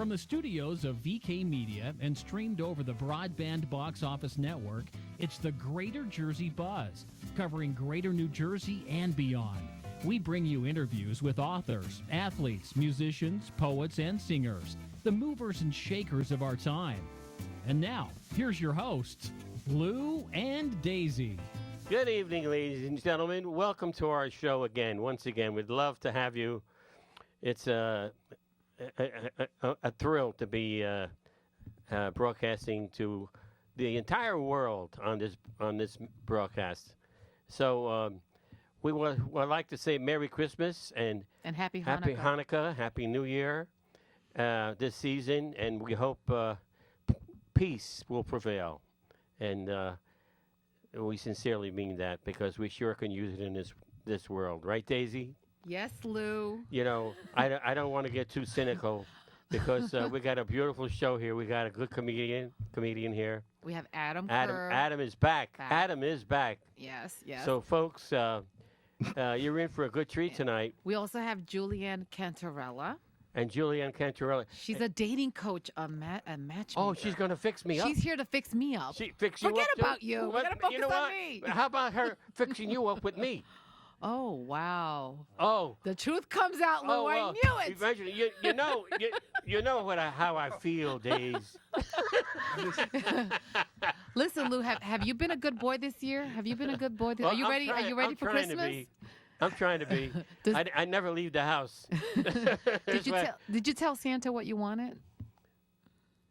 From the studios of VK Media and streamed over the Broadband Box Office Network, it's the Greater Jersey Buzz, covering Greater New Jersey and beyond. We bring you interviews with authors, athletes, musicians, poets, and singers, the movers and shakers of our time. And now, here's your hosts, Lou and Daisy. Good evening, ladies and gentlemen. Welcome to our show again. Once again, we'd love to have you. It's a thrill to be broadcasting to the entire world on this broadcast. We would like to say Merry Christmas and Happy Hanukkah. Happy Hanukkah, Happy New Year this season, and we hope peace will prevail. And we sincerely mean that because we sure can use it in this world, right, Daisy? Yes, Lou. You know, I don't want to get too cynical because we got a beautiful show here. We got a good comedian here. We have Adam Kerr. Adam is back. Adam is back. Yes. So, folks, you're in for a good treat tonight. We also have Julianne Cantarella. And Julianne Cantarella. She's a dating coach, a matchmaker. Oh, she's going to fix me up. She's here to fix me up. She fix you Forget up about too? you. We're going to focus on me. How about her fixing you up with me? Oh, wow. Oh. The truth comes out, Lou. I knew it. Imagine, you know how I feel, Days. Listen, Lou, have you been a good boy this year? Have you been a good boy? Are you ready? Are you ready for Christmas? I'm trying to be. I never leave the house. Did you tell Santa what you wanted?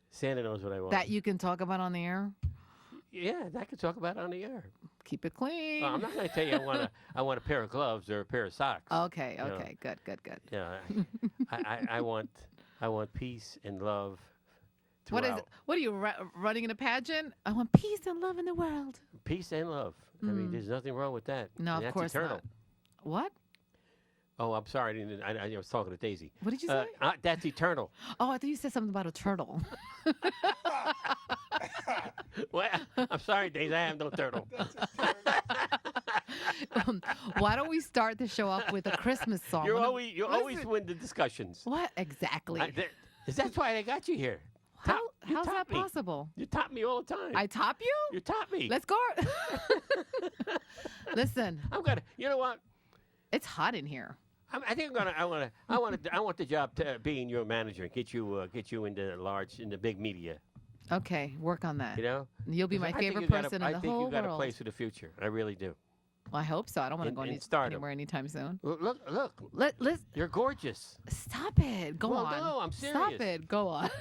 Santa knows what I want. That you can talk about on the air? Yeah, I can talk about it on the air. Keep it clean. I'm not going to tell you I want a pair of gloves or a pair of socks. Okay. Good. Yeah, I want peace and love. What is it? What are you running in a pageant? I want peace and love in the world. Peace and love. I mean, there's nothing wrong with that. No, of course eternal. not. What? Oh, I'm sorry. I was talking to Daisy. What did you say? That's eternal. Oh, I thought you said something about a turtle. Well, I'm sorry, Daisy. I have no turtle. Why don't we start the show off with a Christmas song? You always win the discussions. What exactly? That's why I got you here. How's that possible? You top me all the time. I top you? You top me. Let's go. Listen. I'm gonna. You know what? It's hot in here. I think I want the job to being your manager and get you into big media. Okay, work on that. You know, you'll be my favorite person in the whole world. I think you got a place for the future. I really do. Well, I hope so. I don't want to go anywhere anytime soon. Look. You're gorgeous. Stop it. Go on. No, I'm serious. Stop it. Go on.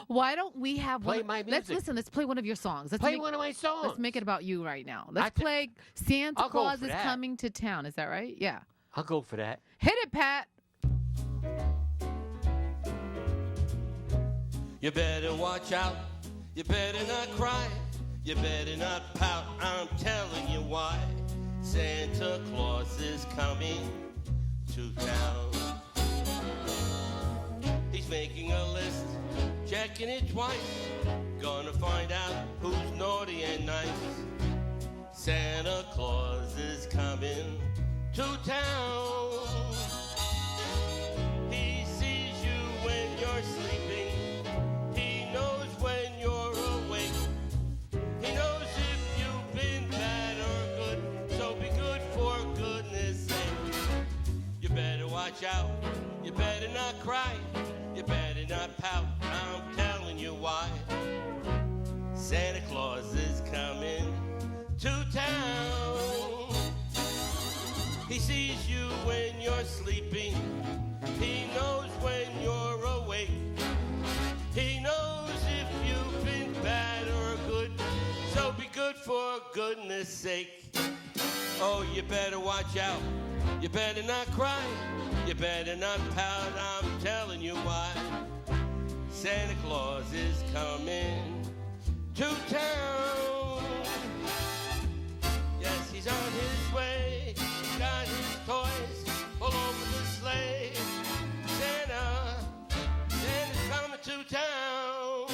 Why don't we have play my music? Let's play one of your songs. Play one of my songs. Let's make it about you right now. Let's play Santa Claus is Coming to Town. Is that right? Yeah. I'll go for that. Hit it, Pat. You better watch out. You better not cry. You better not pout. I'm telling you why. Santa Claus is coming to town. He's making a list, checking it twice. Gonna find out who's naughty and nice. Santa Claus is coming to town. He sees you when you're sleeping. He knows when you're awake. He knows if you've been bad or good. So be good for goodness sake. You better watch out. You better not cry. You better not pout. I'm telling you why. Santa Claus is coming to town. He sees you when you're sleeping. He knows when you're awake. He knows if you've been bad or good. So be good for goodness sake. Oh, you better watch out. You better not cry. You better not pout. I'm telling you why. Santa Claus is coming to town. Yes, he's on his way. He's got his toys all over the sleigh. Santa's coming to town.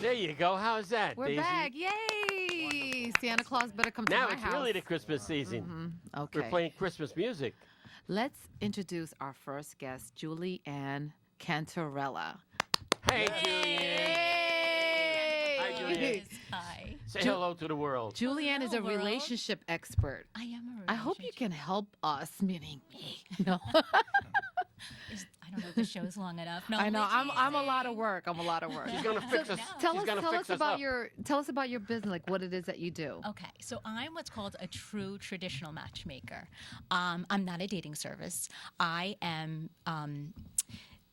There you go. How's that, We're Daisy? back. Yay! Santa Claus better come to my house. Now it's really the Christmas season. Okay. We're playing Christmas music. Let's introduce our first guest, Julianne Cantarella. Hey, Julianne. Hi, Julianne. Hi. Say hello to the world. Julianne is a Hello, world. relationship expert. I am a relationship. I hope you can help us, meaning me. No. I don't know if the show's long enough. No, I know. only I'm a teasing. lot of work. I'm a lot of work. She's gonna fix us. Tell She's us, gonna tell fix us about up. tell us about your business, like what it is that you do. Okay, so I'm what's called a true traditional matchmaker. I'm not a dating service. I am,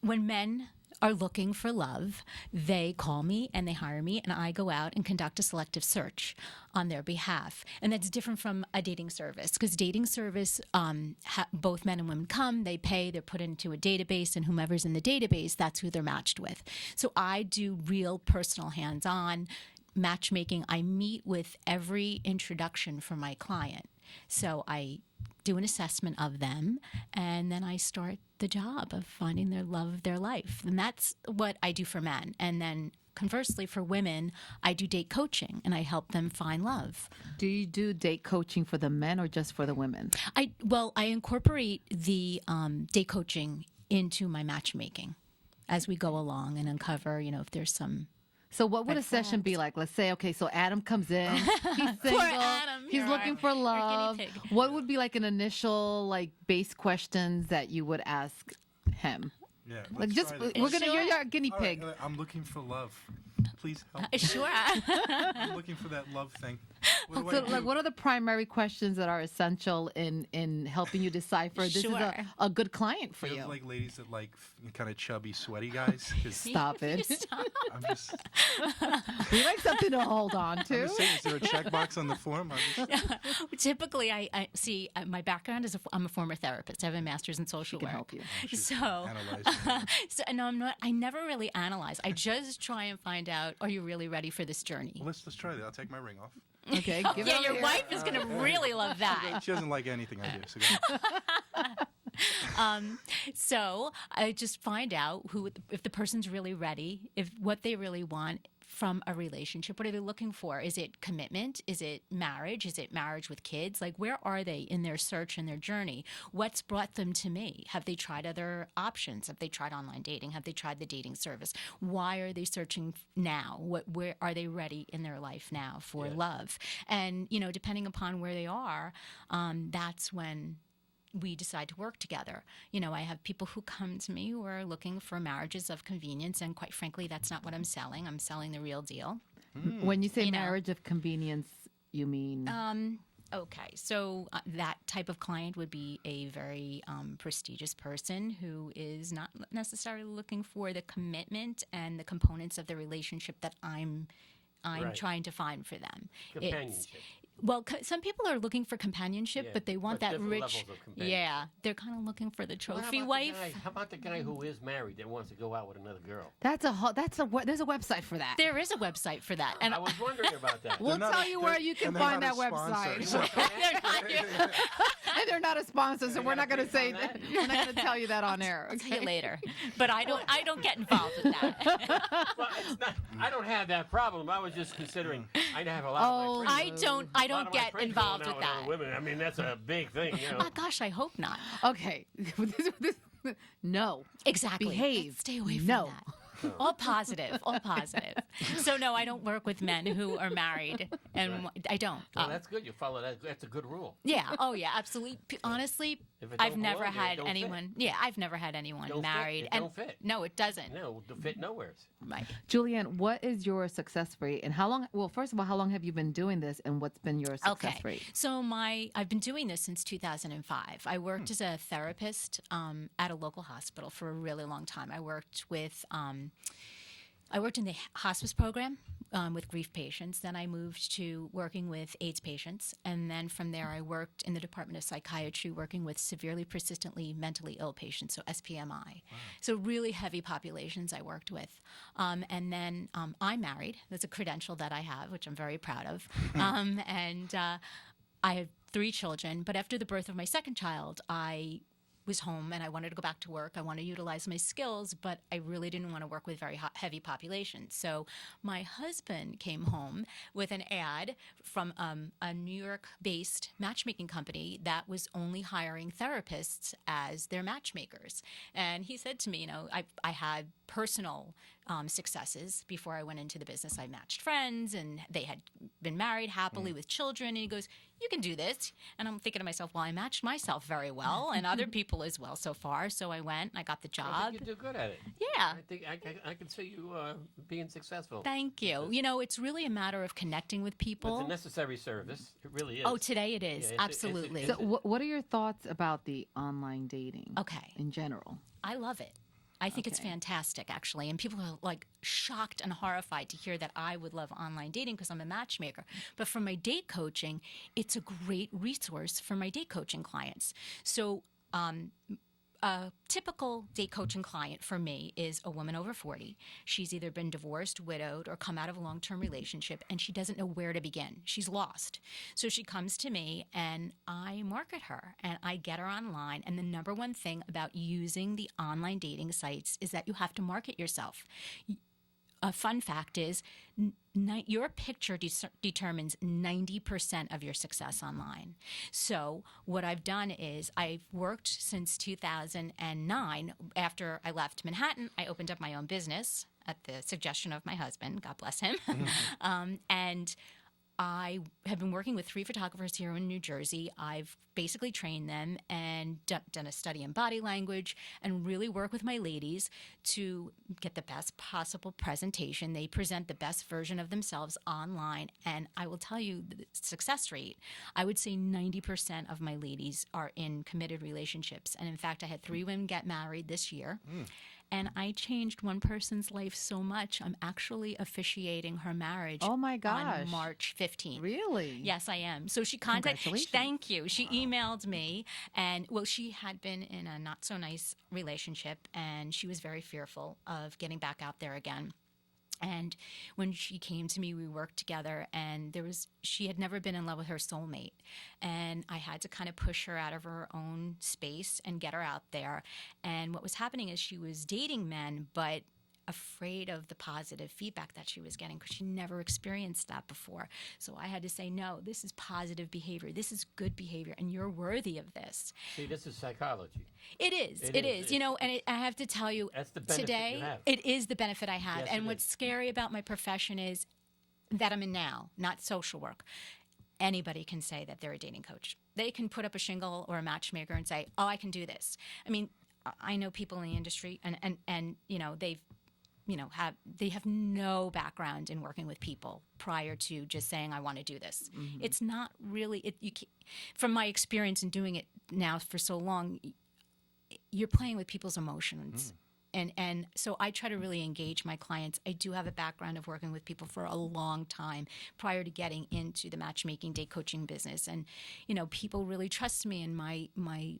when men are looking for love, they call me and they hire me, and I go out and conduct a selective search on their behalf. And that's different from a dating service, because dating service, both men and women come, they pay, they're put into a database, and whomever's in the database, that's who they're matched with. So I do real personal hands-on matchmaking. I meet with every introduction for my client. So I do an assessment of them, and then I start the job of finding their love of their life. And that's what I do for men. And then conversely, for women, I do date coaching, and I help them find love. Do you do date coaching for the men or just for the women? I incorporate the date coaching into my matchmaking as we go along and uncover, if there's some. So what would a session be like? Let's say, okay, so Adam comes in, he's single, Adam, he's you're looking for our guinea love. pig. What would be like an initial base questions that you would ask him? Yeah, Like let's just try that. we're gonna Sure. you're our guinea All right, pig. I'm looking for love. Please help. Sure. I'm looking for that love thing. What do So I do? like what are the primary questions that are essential in helping you decipher this is Sure. a good client for Do you you? have like ladies that like kind of chubby, sweaty guys? 'Cause Stop it. I'm just, We like something to hold on I'm to. just saying, is there a checkbox on the form? Typically, I see my background is I'm a former therapist. I have a master's in social Can work. help you. So, Analyzing. so no, I'm not. I never really analyze. I just try and find out: are you really ready for this journey? Well, let's try that. I'll take my ring off. Okay, give it Yeah, over your here. wife is going to really love that. She doesn't like anything I do. So go ahead. So I just find out if the person's really ready, if what they really want from a relationship. What are they looking for? Is it commitment? Is it marriage? Is it marriage with kids? Like, where are they in their search and their journey? What's brought them to me? Have they tried other options? Have they tried online dating? Have they tried the dating service? Why are they searching now? Where are they ready in their life now for love? And, depending upon where they are, that's when we decide to work together. I have people who come to me who are looking for marriages of convenience, and quite frankly, that's not what I'm selling. I'm selling the real deal. When you say You know. marriage of convenience, you mean Okay, so that type of client would be a very prestigious person who is not necessarily looking for the commitment and the components of the relationship that I'm Right. trying to find for them. Companionship. Some people are looking for companionship, Yeah, but they want but that different rich. levels of companionship. Yeah, they're kind of looking for the Well, trophy how about wife. How about the guy who is married that wants to go out with another girl? there's a website for that. There is a website for that, and I was wondering about that. We'll They're not tell a- you where they're- you can and they're find not that a sponsor, website. so- And they're not a sponsor, so we're not going to say on that? we're not going to tell you that on air. I'll tell you later. But I don't get involved with that. Well, it's not, I don't have that problem. I was just considering. I have a lot Oh, of my friends. I a lot don't of my get friends involved going with out that. other women. I mean, that's a big thing, Oh gosh, I hope not. Okay. No. Exactly. Behave. Let's stay away from No. that. All positive. All positive. So no, I don't work with men who are married, and I don't. Well, that's good. You follow that. That's a good rule. Yeah. Oh yeah. Absolutely. Honestly, If it I've don't never belong there, it had don't fit. anyone. Yeah, I've never had anyone Don't fit. married. It and don't fit. No, it doesn't. No, the fit nowheres. Right. Julianne, what is your success rate, and how long? Well, first of all, how long have you been doing this, and what's been your success rate? So I've been doing this since 2005. I worked as a therapist at a local hospital for a really long time. I worked in the hospice program with grief patients. Then I moved to working with AIDS patients. And then from there, I worked in the Department of Psychiatry working with severely persistently mentally ill patients, so SPMI. Wow. So really heavy populations I worked with. And then I'm married. That's a credential that I have, which I'm very proud of. I have 3 children. But after the birth of my second child, I was home and I wanted to go back to work. I wanted to utilize my skills, but I really didn't want to work with very heavy populations. So my husband came home with an ad from a New York-based matchmaking company that was only hiring therapists as their matchmakers. And he said to me, I had personal successes before I went into the business. I matched friends and they had been married happily with children. And he goes, you can do this. And I'm thinking to myself, well, I matched myself very well and other people as well so far. So I went and I got the job. I think you do good at it. Yeah. I think I can see you being successful. Thank you. It's really a matter of connecting with people. It's a necessary service. It really is. Oh, today it is. Yeah, absolutely. So what are your thoughts about the online dating? Okay. In general? I love it. I think it's fantastic, actually. And people are like shocked and horrified to hear that I would love online dating because I'm a matchmaker. But for my date coaching, it's a great resource for my date coaching clients. So a typical date coaching client for me is a woman over 40. She's either been divorced, widowed, or come out of a long-term relationship, and she doesn't know where to begin. She's lost. So she comes to me, and I market her, and I get her online. And the number one thing about using the online dating sites is that you have to market yourself. A fun fact is your picture determines 90% of your success online. So what I've done is I've worked since 2009. After I left Manhattan, I opened up my own business at the suggestion of my husband, God bless him. And I have been working with 3 photographers here in New Jersey. I've basically trained them and done a study in body language and really work with my ladies to get the best possible presentation. They present the best version of themselves online. And I will tell you the success rate, I would say 90% of my ladies are in committed relationships. And in fact, I had 3 women get married this year. And I changed one person's life so much. I'm actually officiating her marriage Oh, my gosh. on March 15th. Really? Yes, I am. So she contacted. Congratulations. Thank you. She emailed me, and she had been in a not so nice relationship, and she was very fearful of getting back out there again. And when she came to me, we worked together, and she had never been in love with her soulmate. And I had to kind of push her out of her own space and get her out there. And what was happening is she was dating men, but afraid of the positive feedback that she was getting because she never experienced that before. So I had to say, no, this is positive behavior. This is good behavior, and you're worthy of this. See, this is psychology. It is. And I have to tell you, That's the benefit today, you have. it is the benefit I have. Yes, and it what's is. scary about my profession is that I'm in now, not social work. Anybody can say that they're a dating coach. They can put up a shingle or a matchmaker and say, oh, I can do this. I mean, I know people in the industry, and they have no background in working with people prior to just saying I want to do this. Mm-hmm. It's not really from my experience in doing it now for so long. You're playing with people's emotions. And so I try to really engage my clients. I do have a background of working with people for a long time prior to getting into the matchmaking date coaching business. And, people really trust me, and my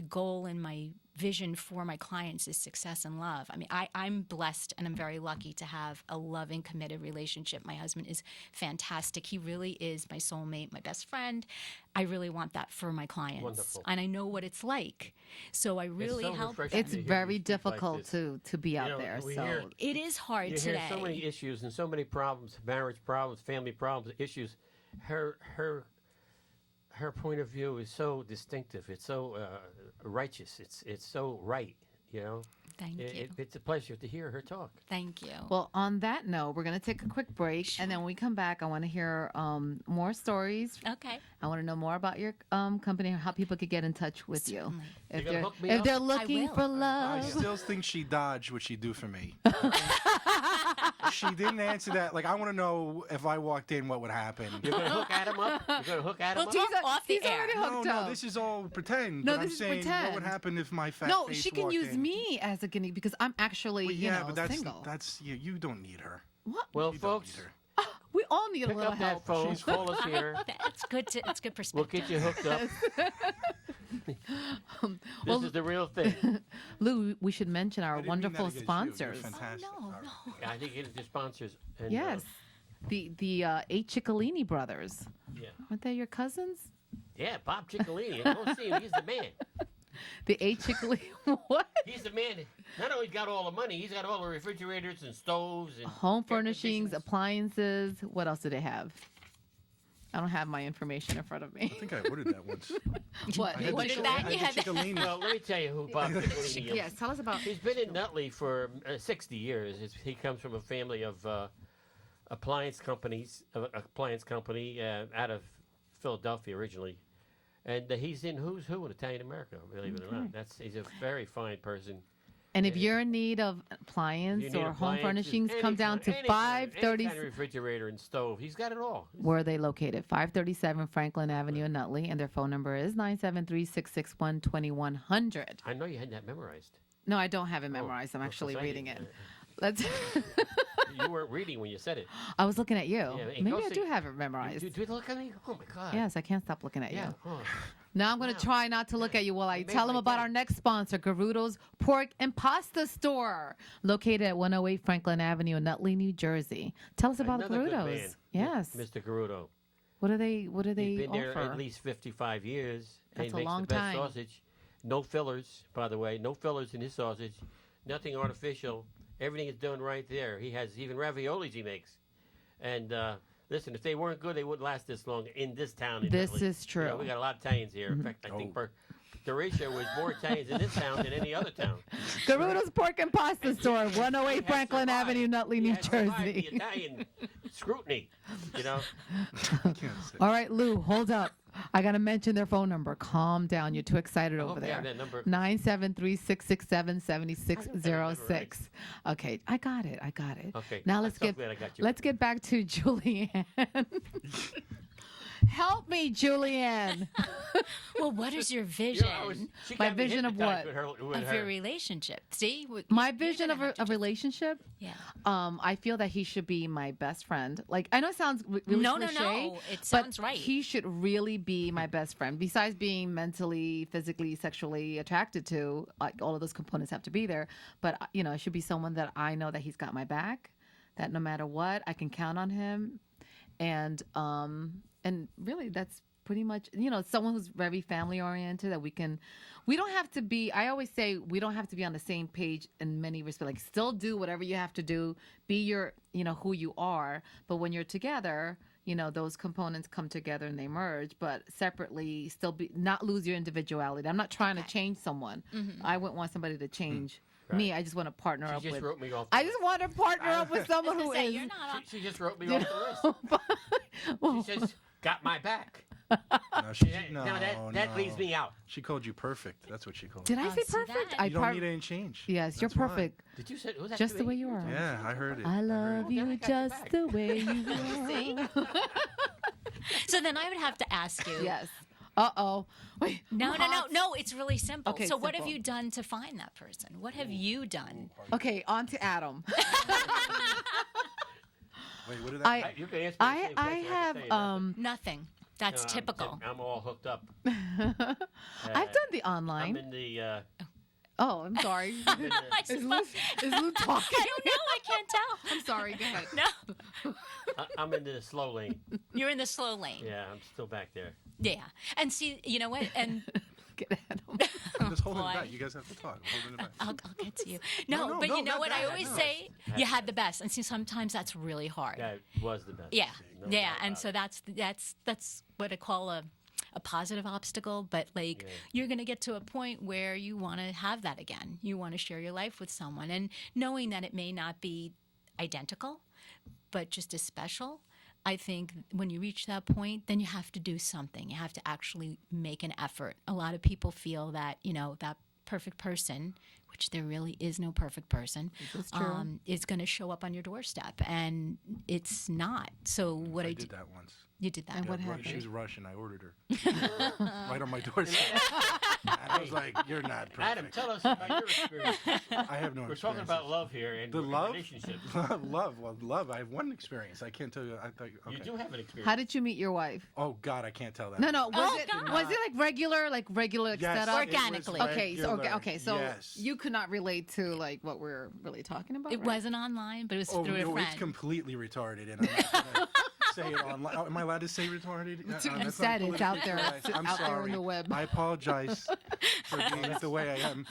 goal and my vision for my clients is success and love. I mean, I'm blessed, and I'm very lucky to have a loving, committed relationship. My husband is fantastic. He really is my soulmate, my best friend. I really want that for my clients. Wonderful. And I know what it's like. So I really so help. refreshing It's to hear very you speak like difficult this. to be out there. we So hear- It is hard You today. hear so many issues and so many problems, marriage problems, family problems, issues. Her point of view is so distinctive. It's so righteous. It's so right. Thank you. It's a pleasure to hear her talk. Thank you. well, on that note, we're going to take a quick break, and then when we come back, I want to hear more stories. Okay. I want to know more about your company, how people could get in touch with you. Certainly. If gonna they're hook me if up? they're looking will. for I love. still think she dodged what she do for me. She didn't answer that. Like, I want to know if I walked in, what would happen. You're gonna hook Adam up. You're gonna hook Adam Well, up. talk off the he's air. already No, hooked no, up. this is all pretend. No, but I'm this is saying, pretend. what would happen if my fat No, face she can walked use in? me as a guinea because I'm actually, Well, yeah, but that's single. you don't need her. What? Well, You don't folks, need her. We all need a pick little up help. that phone. Call us here. It's good. It's good We'll perspective. get you hooked up. This is the real thing. Lou, we should mention our I didn't mean that wonderful against you. You're sponsors. fantastic. No, All right. no. I think it is the sponsors. And, Yes, the eight Ciccolini brothers. Yeah. Aren't they your cousins? Yeah, Bob Ciccolini. Go see him. He's the man. The 8 Chick-fil-A. What? He's the man. Not only got all the money, he's got all the refrigerators and stoves and Home air furnishings, conditioners. appliances. What else do they have? I don't have my information in front of me. I think I ordered that once. What? I had What the is that? I You had had the Chicalini. Well, let me tell you who Bob Cicenia is. Yes, tell us about. He's been in Nutley for 60 years. He comes from a family of appliance company out of Philadelphia originally, and he's in Who's Who in Italian America. Believe it or not, he's a very fine person. And if you're in need of appliance You need or home appliances, furnishings, come down to any 530. kind of refrigerator and stove. He's got it all. Where are they located? 537 Franklin Avenue in Nutley, and their phone number is 973-661-2100. I know you had that memorized. No, I don't have it memorized. I'm actually because I reading it. didn't. Let's. You weren't reading when you said it. I was looking at you. Yeah, and Maybe go I see- do have it memorized. Do you look at me? Oh my God. Yes, I can't stop looking at Yeah. you. Oh. Now I'm going to Wow. try not to look at you while I You made tell them my about day. our next sponsor, Garudo's Pork and Pasta Store, located at 108 Franklin Avenue in Nutley, New Jersey. Tell us about Another good Garudo's. man, Yes. Mr. Garudo. What do they He's been there offer? at least 55 years. That's and a makes long the best time. sausage. No fillers, by the way. No fillers in his sausage. Nothing artificial. Everything is done right there. He has even raviolis he makes. And listen, if they weren't good, they wouldn't last this long in this town. In This Nutley. is true. You know, we got a lot of Italians here. In fact, I think the ratio was more Italians in this town than any other town. Garudo's Pork and Pasta Store, 108 He has Franklin survived. Avenue, Nutley, He New has survived Jersey. the Italian scrutiny, you know. All right, Lou, hold up. I got to mention their phone number. Calm down. You're too excited I over hope you have there. that number. 973-667-7606. Okay, I got it. Okay. Now I'm let's so get glad I got you. let's get back to Julianne. Help me, Julianne. Well, what is your You vision know, she My got me vision of hypnotized what? with of her. your relationship? See, My you're vision gonna of have to a relationship. Yeah. I feel that he should be my best friend. Like, I know it sounds really No, cliche, it but sounds right. he should really be my best friend. Besides being mentally, physically, sexually attracted to, like, all of those components have to be there. But it should be someone that I know that he's got my back, that no matter what, I can count on him, and really that's pretty much, someone who's very family oriented, that we don't have to be, I always say we don't have to be on the same page in many respects. Like, still do whatever you have to do, be your, who you are. But when you're together, those components come together and they merge, but separately still not lose your individuality. I'm not trying to change someone. I wouldn't want somebody to change me. I just want to partner up She just with. wrote me off. I just want to partner up with someone who Say, is. you're not on. She just wrote me off the list. She says, "Got my back." No, Now that leaves me out. She called you perfect. That's what she called Did you. I say see perfect? that. I You don't need any change. Yes, you're That's why. perfect. Did you say was that Just to the me? way you are. Yeah, I heard it. I love Well, then I you got your just back. the way you See? are. So then I would have to ask you. Yes. Uh-oh. Wait. No. Hot. No. It's really simple. Okay, so what have simple. you done to find that person? What have you done? Okay, on to Adam. Wait, what did that? You can answer the I same question. have can say nothing. Nothing. That's No, typical. I'm all hooked up. I've done the I'm online. in the. Oh, I'm sorry. I'm in the I Is suppose- Lou talking? I don't know. I can't tell. I'm sorry. Go ahead. No, I'm in the slow lane. you're in the slow lane. Yeah, I'm still back there. Yeah. And see, you know what? And Get Adam. I'm just holding boy. it back. You guys have to talk. I'm holding it back. I'll get to you. No, no, but no, you know not what? I that, always no. say you had the best. And see, sometimes that's really hard. That was the best. Yeah. No Yeah. doubt And about so it. that's what I call a positive obstacle, but like you're going to get to a point where you want to have that again. You want to share your life with someone, and knowing that it may not be identical, but just as special. I think when you reach that point, then you have to do something. You have to actually make an effort. A lot of people feel that, that perfect person, which there really is no perfect person, is going to show up on your doorstep, and it's not. So what I did that once. You did that. And what Yeah, happened? She was Russian. I ordered her right on my doorstep. And I was like, "You're not perfect." Adam, tell us about your experience. I have no. We're talking about love here and The love? relationships. love. I have one experience. I can't tell you. I thought. Okay. You do have an experience. How did you meet your wife? Oh God, I can't tell that. No. Was Oh, it God. was it regular Yes, setup? it was Organically. Okay, so regular. okay, so yes. you could not relate to like what we're really talking about. It right? wasn't online, but it was Oh through a no, friend. it's completely retarded, and I'm not gonna say it online. Am I allowed to say retarded? You That's not said it's out politically there. correct. It's I'm out there sorry. on the web. I apologize. for being the way I am.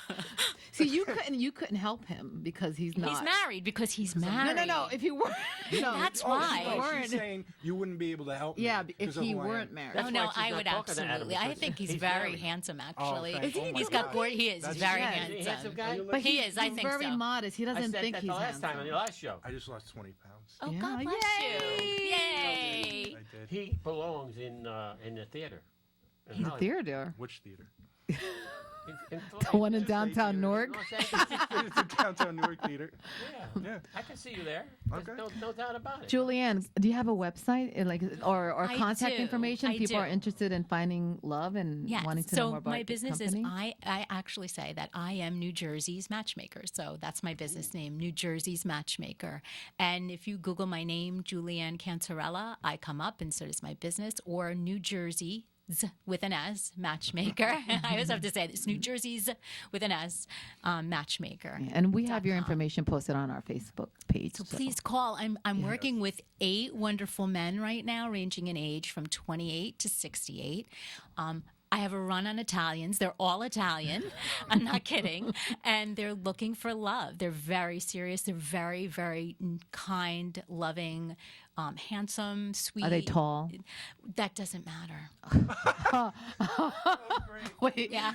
See, you couldn't help him because he's not. He's married because he's married. No. If you were, no, That's Oh, why. no, weren't. she's saying you wouldn't be able to help me. Yeah, if because of he who I am. weren't married. Oh no, why she's I not would talking to Adam, absolutely. I because think he's he's very married. handsome. Actually, thank you. Oh, my he's got God. gorgeous. He is. That's He's very right. Is he a handsome guy? But He is. I he's think very so. modest. He I doesn't said think that he's the last handsome. time on the last show. I just lost 20 pounds. Oh, Yeah. God bless Yay! you! Yay! I did. He belongs in the theater. In He's a Hollywood. theater. Which theater? In The one in Just say downtown theater. Newark. Los Angeles. It's the downtown Newark Theater. Yeah. Yeah. I can see you there. There's Okay. no doubt about it. Julianne, do you have a website or I contact do. information? I People do. are interested in finding love and Yes. wanting to So know more about my the business company? is I actually say that I am New Jersey's matchmaker. So that's my business name, New Jersey's Matchmaker. And if you Google my name, Julianne Cantarella, I come up, and so does my business, or New Jersey with an S matchmaker. I always have to say this: New Jersey's with an S matchmaker. Yeah, and we have your information posted on our Facebook page. So please call. I'm working with 8 wonderful men right now, ranging in age from 28 to 68. I have a run on Italians. They're all Italian. I'm not kidding. And they're looking for love. They're very serious. They're very, very kind, loving, handsome, sweet. Are they tall? That doesn't matter. Wait, Yeah.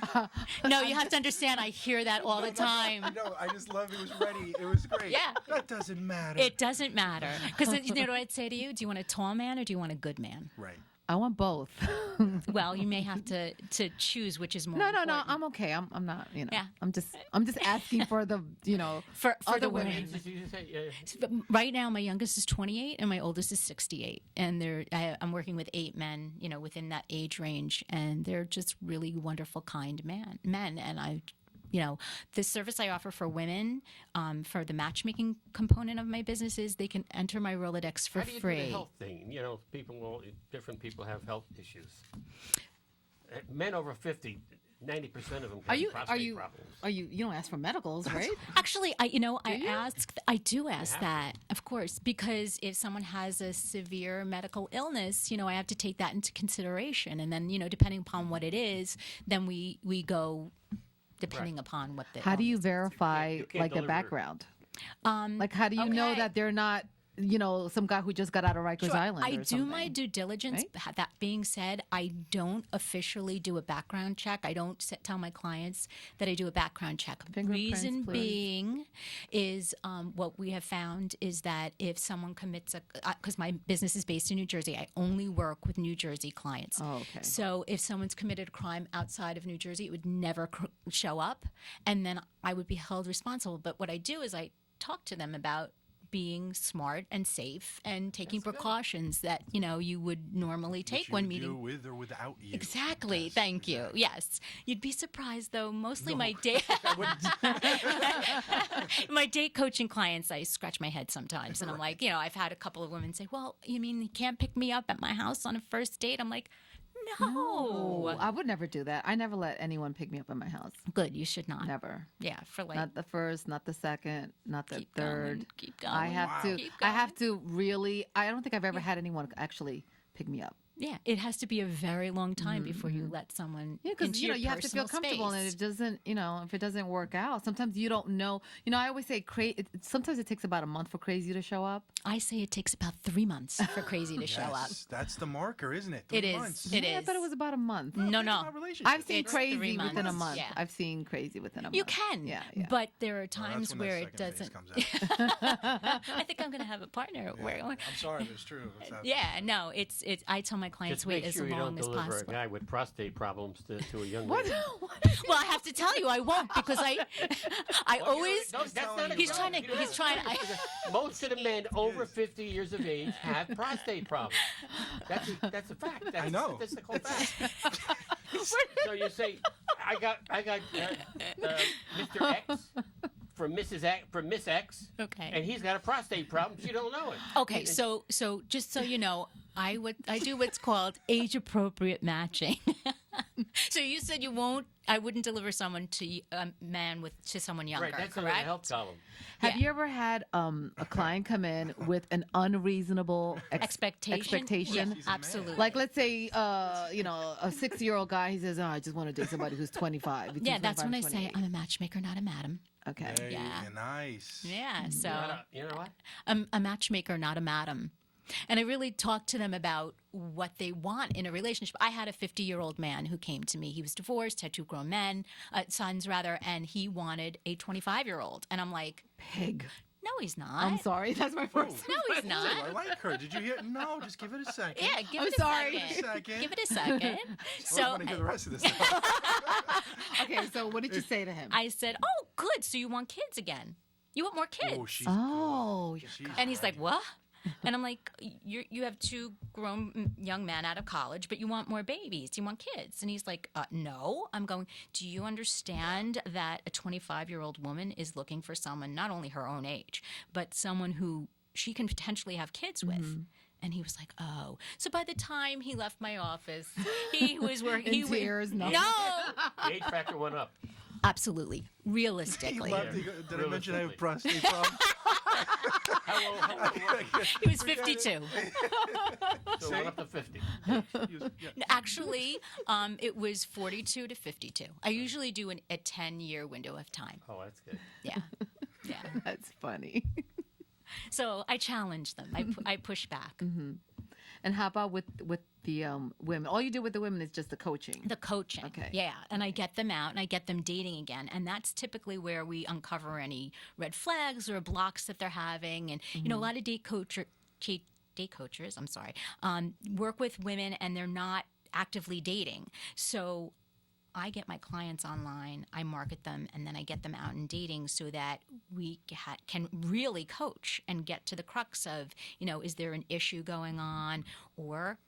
No, you have to understand. I hear that all the time. No, I just love it. Was ready. It was great. Yeah. That doesn't matter. It doesn't matter. Because you know what I'd say to you? Do you want a tall man or do you want a good man? Right. I want both. Well, you may have to choose which is more No, important. I'm okay. I'm not. Yeah. I'm just asking for the For other the women. women. You say, But right now, my youngest is 28 and my oldest is 68, and I'm working with 8 men, within that age range, and they're just really wonderful, kind men, and the service I offer for women, for the matchmaking component of my business is they can enter my Rolodex for how do you free. do the health thing? Different people have health issues. Men over 50, 90% of them have prostate problems. You don't ask for medicals, right? Actually, I do ask that, of course, because if someone has a severe medical illness, I have to take that into consideration, and then depending upon what it is, then we go depending upon what the How do you illness is. verify You can't their deliver- background? Like how do you know okay. that they're not some guy who just got out of Rikers Sure. Island? I or do something? my due diligence. Right? That being said, I don't officially do a background check. I don't tell my clients that I do a background check. Fingerprints, Reason please. being is what we have found is that if someone commits because my business is based in New Jersey, I only work with New Jersey clients. Oh, okay. So if someone's committed a crime outside of New Jersey, it would never show up, and then I would be held responsible. But what I do is I talk to them about being smart and safe and taking precautions that you would normally take when meeting. Do with or without you. Exactly. Yes, Thank you. exactly. Yes. You'd be surprised though. Mostly my date my date coaching clients, I scratch my head sometimes and I'm like, I've had a couple of women say, "Well, you mean you can't pick me up at my house on a first date?" I'm like, "No." I would never do that. I never let anyone pick me up in my house. Good, you should not. Never. Yeah, for like Not the first, not the second, not the keep third. going, keep going. I have to. Keep I have going. to really. I don't think I've ever had anyone actually pick me up. Yeah, it has to be a very long time before you let someone Yeah, into because your you have to feel personal comfortable, and space. it doesn't. If it doesn't work out, sometimes you don't know. I always say, sometimes it takes about a month for crazy to show up. I say it takes about 3 months for crazy to show up. Yes, that's the marker, isn't it? It 3 is. months. It I is. thought it was about a month. No, Think no. about relationships. I've seen It's 3 crazy within a months, month. yeah. I've seen crazy within a month. You can, Yeah. but there are Well, times that's when where that it second doesn't. phase comes out. I think I'm going to have a partner. Where, I'm sorry, but it's true. yeah, no, it's. I tell my clients Just wait make as sure you long don't as deliver a possible. guy with prostate problems to a young What? lady. Well, I have to tell you, I won't because I always. No, that's not a He's joke. trying to. You know, He's trying to. Most of the men over 50 years of age have prostate problems. That's a fact. That's I know. A statistical fact. So you say, I got Mr. X from Mrs. X from Miss X, Okay. and he's got a prostate problem. She don't know it. Okay, so just so you know, I do what's called age appropriate matching. So you said I wouldn't deliver someone to a man to someone younger, Right, that's correct? in the health column. Have Yeah. you ever had a client come in with an unreasonable expectation? Yeah, He's a man. absolutely. Like, let's say, a 60-year-old guy, he says, I just want to date somebody who's 25. between yeah, that's 25 when I and say 28. I'm a matchmaker, not a madam. Okay. Hey, Yeah. nice. Yeah, so You know what? I'm a matchmaker, not a madam. And I really talk to them about what they want in a relationship. I had a 50-year-old man who came to me. He was divorced, had two grown sons, and he wanted a 25-year-old. And I'm like, Pig. no, he's not. I'm sorry. That's my first. No, he's not. I like her. Did you hear? No, just give it a second. Yeah, give I'm it a sorry. second. Give it a second. I So want to hear the rest of this stuff. Okay, so what did you say to him? I said, oh, good. So you want kids again? You want more kids? Oh, she's Oh, good. She's And he's right. like, what? And I'm like, you have two grown young men out of college, but you want more babies. You want kids. And he's like, no. I'm going, do you understand that a 25-year-old woman is looking for someone, not only her own age, but someone who she can potentially have kids with? And he was like, oh. So by the time he left my office, he was working. in tears. No. No, The age factor went up. absolutely. He Realistically. loved it. Did I mention I have prostate problem? How old was he? He was 52. So it went up to 50. Actually, it was 42 to 52. I usually do a 10-year window of time. Oh, that's good. Yeah. Yeah. That's funny. So I challenge them. I push back. And how about with the women? All you do with the women is just the coaching. The coaching. Okay. Yeah. And I get them out and I get them dating again. And that's typically where we uncover any red flags or blocks that they're having. And, a lot of date coachers, work with women and they're not actively dating. So I get my clients online, I market them, and then I get them out and dating so that we can really coach and get to the crux of, is there an issue going on or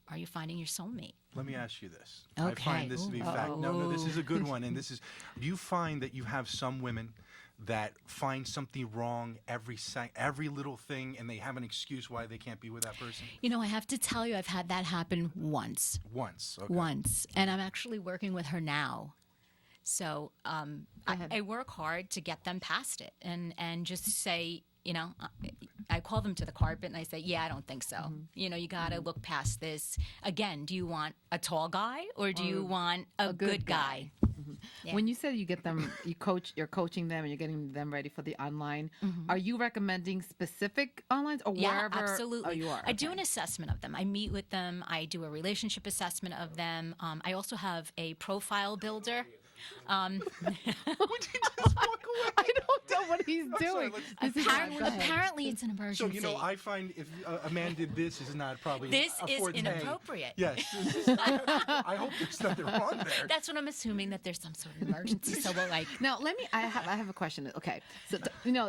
are you finding your soulmate? Let me ask you this. Okay. I find this to be fact. No, this is a good one. And do you find that you have some women that find something wrong every little thing, and they have an excuse why they can't be with that person? I have to tell you, I've had that happen once. Once. Okay. Once. And I'm actually working with her now. So I work hard to get them past it and just say, I call them to the carpet and I say, I don't think so. You got to look past this. Again, do you want a tall guy or do you want a good guy? Yeah. When you said you get them, you're coaching them and you're getting them ready for the online. Are you recommending specific onlines or Yeah, wherever? absolutely. Oh, you are. I do Okay. an assessment of them. I meet with them. I do a relationship assessment of them. I also have a profile builder. Would you just walk away? I don't know what he's sorry, doing. let's- This is Apparently, it's an So, emergency. I find if a man did this is not probably This a is forte. inappropriate. Yes. I hope there's nothing wrong there. That's what I'm assuming, that there's some sort of emergency. So we're like, Now, I have a question. Okay. So,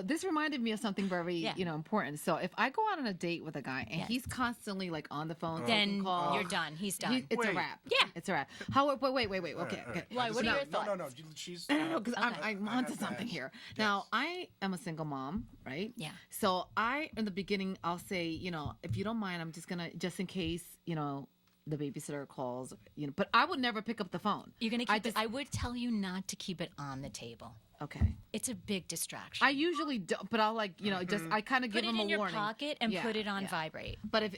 this reminded me of something very, Yeah. important. So if I go out on a date with a guy and Yes. he's constantly like on the phone, then taking calls, you're done. He's done. it's a Wait. wrap. Yeah. It's a wrap. But wait. Okay. All right. Okay. Why? What are your thoughts? No. She's. No, because I'm onto have something that. here. Yes. Now, I am a single mom, right? Yeah. So in the beginning, I'll say, if you don't mind, I'm just just in case, the babysitter calls, but I would never pick up the phone. You're going to keep it. I would tell you not to keep it on the table. Okay. It's a big distraction. I usually do, but I'll just, I kind of Put give it them in a your warning. pocket and Yeah, put it on yeah. vibrate. But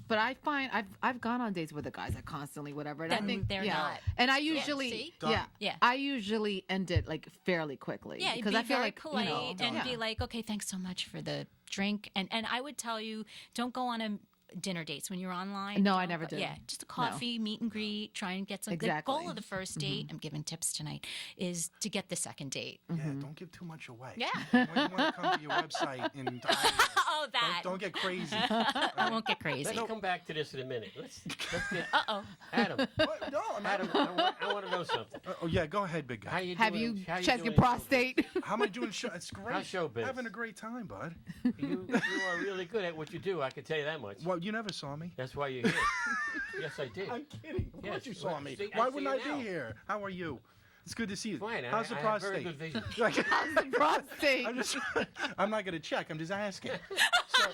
but I find I've gone on dates with the guys that constantly whatever. And I Then think they're yeah. not. And I usually see? Done. Yeah. I usually end it like fairly quickly. Yeah, because be I feel very like polite and yeah. be like, okay, thanks so much for the drink. And I would tell you, don't go on a dinner dates when you're online. No, I Don't never go- do. Yeah, just a coffee, meet and greet, try and get some. Exactly. The goal of the first date, I'm giving tips tonight, is to get the second date. Yeah, don't give too much away. Yeah. When you want to come to your website and Oh, that. don't get crazy. I won't get crazy. Let's come back to this in a minute. Let's get Uh-oh. Adam. What? No, I'm not. Adam, I want to know something. Oh yeah, go ahead, big How guy. you Have doing? you How checked your doing? prostate? How am I doing? It's great. How's showbiz? Having a great time, bud. You are really good at what you do. I can tell you that much. Well, you never saw me. That's why you're here. Yes, I did. I'm kidding. Of course Yes, you saw well, me. see, I Why see wouldn't you I now. be here? How are you? It's good to see you. Fine. How's the I prostate? have very good vision. How's the prostate? I'm not going to check. I'm just asking. So,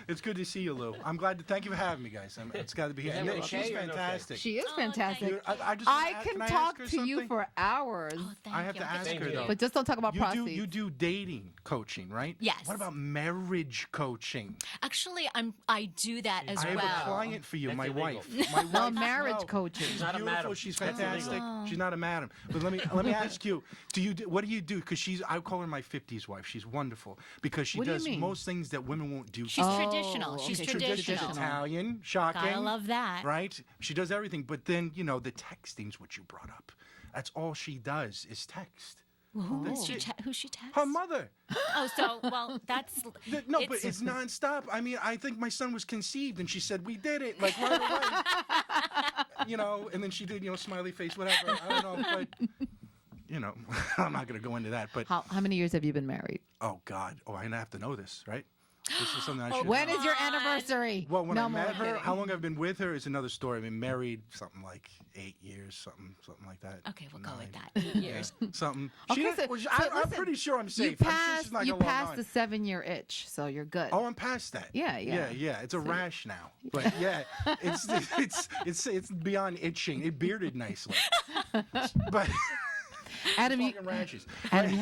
It's good to see you, Lou. I'm glad. Thank you for having me, guys. It's got to be here. Is And that she's okay or no fantastic. She is Oh, fantastic. Dude, I just I wanna- can I talk ask her to you something? for hours, Oh, thank I have you. to ask Thank her you. though. but just don't talk about prostates. You do dating coaching, right? Yes. What about marriage coaching? Actually, I do that as I well. have a client for you, That's my illegal. wife. My No, wife, marriage no. coaching. She's Not a beautiful. madam. She's That's fantastic. illegal. She's not a madam. But let me ask you. What do you do? Because I call her my 50s wife. She's wonderful because she What do you does mean? most things that women won't do. She's Oh, traditional. okay. She's She's traditional. traditional. Italian, shocking. Gotta love that. Right? She does everything. But then, the texting's what you brought up. That's all she does is text. That's it. Who's she text? Her mother. Oh, so well, that's No, but it's nonstop. I mean, I think my son was conceived, and she said, "We did it!" Like right away. And then she did, smiley face, whatever. I don't know, but I'm not going to go into that. But How many years have you been married? oh God, I have to know this, right? This is something I should. When know. is your anniversary? Well, when No, I I'm met only her, kidding. how long I've been with her is another story. I've been married something like 8 years, something like that. okay. We'll go with 9. that. 8 years. Something. Okay, She didn't- I'm listen, pretty sure I'm You safe. I'm sure passed, she's not you gonna log passed on. the 7-year itch, so you're good. Oh, I'm past that. Yeah. Yeah. It's a rash now, but yeah, it's beyond itching. It bearded nicely, but Adam, fucking rashes. Adam, you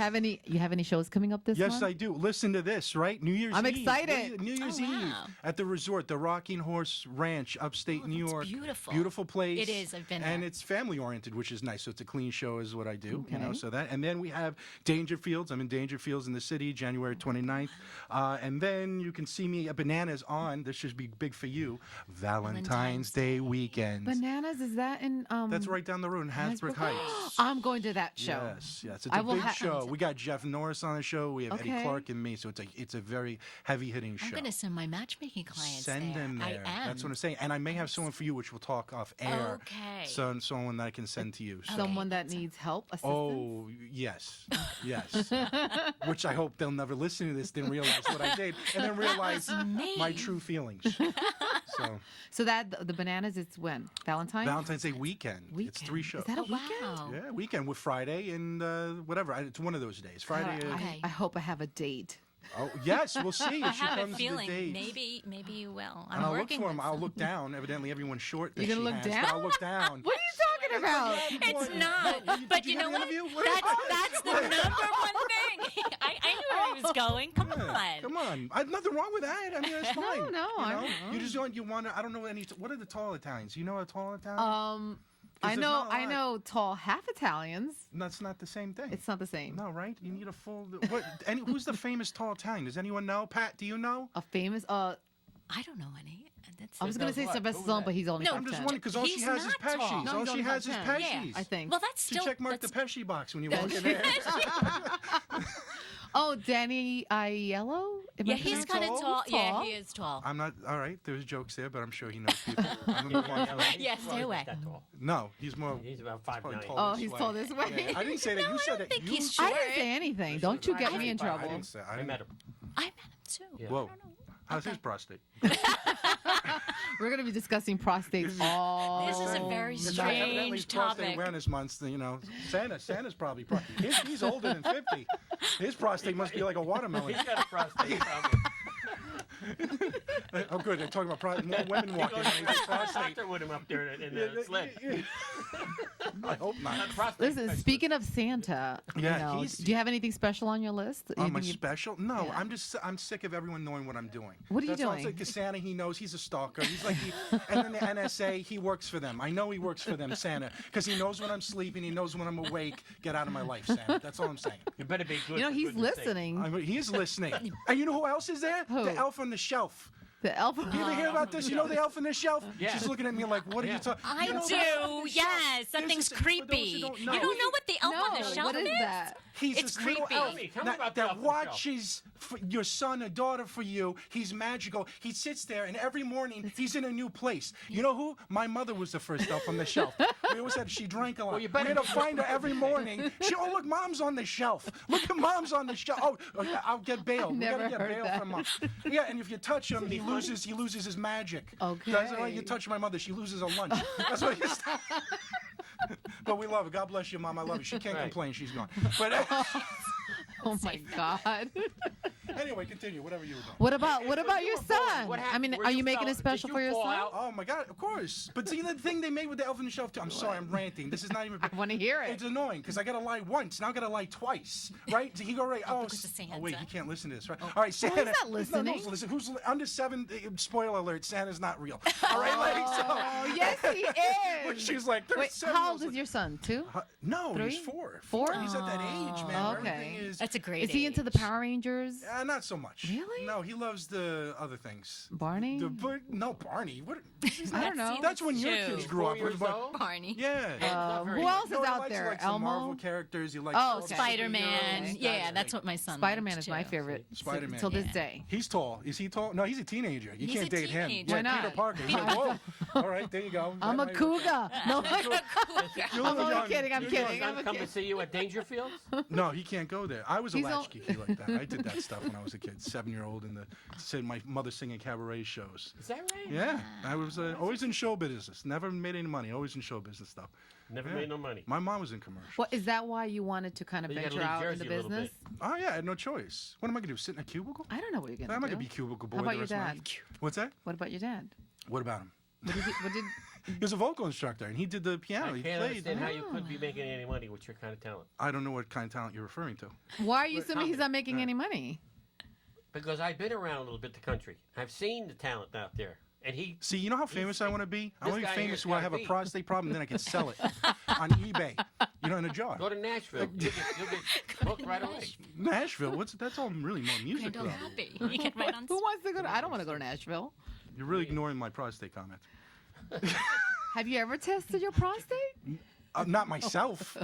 have any shows coming up this Yes, month? I do. Listen to this, right? New Year's I'm Eve. excited. New Year's Oh, Eve wow. at the resort, the Rocking Horse Ranch, upstate New that's York. beautiful. Beautiful place. It is. I've been And there. it's family oriented, which is nice. So it's a clean show, is what I do. Okay. So that. And then we have Dangerfields. I'm in Dangerfields in the city, January 29th. And then you can see me at Bananas on. This should be big for you. Valentine's Day weekend. Bananas, is that in That's right down the road in Hasbrook Heights. I'm going to that show. Yes. It's I a will big ha- show. We got Jeff Norris on the show. We have Eddie Okay. Clark and me. So it's a very heavy hitting show. I'm gonna send my matchmaking clients Send there. them there. I am. That's what I'm saying. And I may have someone for you, which we'll talk off air. Okay. So someone that I can send to you. So. Someone that needs help, assistance. Oh yes. Which I hope they'll never listen to this, then realize what I did, and then realize me. my true feelings. So So that the Bananas, it's when? Valentine's Day weekend. It's 3 shows. Is that a Oh, weekend? wow. Yeah, weekend with Friday and whatever. It's one of those days. Friday. Okay. I hope I have a date. Oh yes, we'll see if I she have comes a feeling to the date. maybe you will. And I'm I'll look working for him. with I'll some. look down. Evidently, everyone's short. That You're gonna she look has, down? But I'll look down. What are you talking about? It's not. But did you you know have what? an interview? What That's the number one thing. I knew where he was going. Come Yeah, on. Come on. Nothing wrong with that. I mean, that's fine. no, You I know? don't know. You just want. I don't know any. What are the tall Italians? You know a tall Italian? I there's know not a lot. tall half Italians. That's not the same thing. It's not the same. No, right? You need a full. Who's the famous tall Italian? Does anyone know? Pat, do you know? A famous I don't know any. That's I was gonna say Sylvester Stallone, but he's only No, top I'm just 10. wondering because all she He's has is not tall. Pesci's. No, All he's she only has is top 10. Pesci's. I think. Well, that's So still. check mark the that's- Pesci box when you walk in there. Oh, Danny Aiello? Am I Yeah, he's pronouncing kind it? of tall. He's Yeah, he is tall. I'm not. All right, there's jokes there, but I'm sure he knows people. I'm gonna move on from that. Yeah, stay away. No, he's more. He's about probably 5'9". tall Oh, this he's way. tall this way. Yeah, I didn't say that. You said I that. think You he's I short. didn't say anything. Don't you get me in I trouble. didn't say. I I didn't. met him. I met him too. Yeah. Whoa. How's his prostate? We're gonna be discussing prostates all. This is a very It's not evidently strange prostate topic. awareness month. Santa's probably. He's older than 50. His prostate must be like a watermelon. He's got a prostate problem. Oh, good. They're talking about more women walking. He than his goes prostate. doctor with him up there in the sled. I hope not. Prostate Listen, specialist. speaking of Santa, Yeah, do he's- you have anything special on your list? On my Anything you- special? No, Yeah. I'm sick of everyone knowing what I'm doing. What are you That's all I'm doing? saying, 'cause Santa, he knows he's a stalker. He's like, and then the NSA, he works for them. I know he works for them, Santa, because he knows when I'm sleeping, he knows when I'm awake. Get out of my life, Santa. That's all I'm saying. You better be good. You know, for he's goodness sake. listening. He is listening. And you know who else is there? Who? The elf on the shelf. The elf. You ever hear about this? You know the elf on the shelf? Yeah. She's looking at me like, what are you talking? I You know do. the elf on the shelf? Yes, that There's thing's this- for those who creepy. don't You know. don't know what the elf on the No, shelf what is that? He's It's this little creepy. elf Tell me about the that elf on the shelf. watches your son or daughter for you. He's magical. He sits there, and every morning he's in a new place. You know who? My mother was the first elf on the shelf. We always said she drank a lot. Well, you We better had to be- find her every morning. Look, Mom's on the shelf. Look at Mom's on the shelf. Oh, I'll get bail. We never gotta get heard bail that. from Mom. Yeah, and if you touch him, he loses his magic. Okay. That's why you touch my mother, she loses her lunch. That's why you stop. But we love her. God bless you, Mom. I love you. She can't Right. complain. She's gone. But Oh my God. Anyway, continue. Whatever you were doing. What about your son? What I happened? mean, Were are you you making fell- it special did for you your fall son? out? Oh my God, of course. But see the thing they made with the Elf on the Shelf too. I'm sorry, I'm ranting. This is not even. I want to hear it. It's annoying because I gotta lie once. Now I gotta lie twice, right? So he go right. Oh, because of oh wait, Santa. he can't listen to this, right? All right, Santa. he's not No, listening. no, listen. Who's under 7? Spoiler alert: Santa's not real. All right, like so. Oh, yes, he When is. she's like, Wait, 7 how old is your son? 2? No, Three? he's 4. 4? He's at that age, man. Oh, where okay. everything is. That's a great Is he into the age. Power Rangers? Not so much. Really? No, he loves the other things. Barney? No, Barney. What? I don't know. That's when your Joe. kids grew 4 up. years But- old? Barney. Yeah. not very Who else is No, he out likes, there? like, some Elmo? Marvel characters. He likes Oh, all the okay. Spider-Man. superheroes. Yeah, that's what my son Spider-Man likes, is my too. favorite. Spider-Man. Till this Yeah. day. He's tall. Is he tall? No, he's a teenager. You He's can't a date him. teenager. Why not? Peter Parker. He's like, whoa. All right, there you go. I'm That a might- cougar. No, You're I'm only young. kidding. I'm You're kidding. young. I'm Come to kidding. see you at Dangerfield? No, he can't go there. I was a He's all- latchkey kid like that. I did that stuff when I was a kid, 7-year-old, in the said my mother singing cabaret shows. Is that right? Yeah, I was always in show business. Never made any money. Always in show business stuff. Never Yeah. made no money. My mom was in commercials. Well, is that why you wanted to kind of But you gotta venture leave out Jersey into a little business? Oh yeah, I had no choice. What am I gonna do? Sit in a cubicle? I don't know what you're I'm gonna not do. gonna be cubicle boy How about the your rest of my dad? life. What's that? What about your dad? What about him? What did He was a vocal instructor, and he did the piano. I He can't played. understand how you could be making any money with your kind of talent. I don't know what kind of talent you're referring to. Why are you assuming he's not comedy. making any money? Because I've been around a little bit the country. I've seen the talent out there. And he See, you know how famous I want to be? I this want to be guy famous here's where I gotta have a be. prostate problem, and then I can sell it on eBay. You know, in a jar. go to Nashville. You'll get booked right away. Nashville. That's all really more music, Kind though. of happy. You get right on. Who wants to go to? I don't want to go to Nashville. You're really ignoring my prostate comment. Have you ever tested your prostate? Not myself.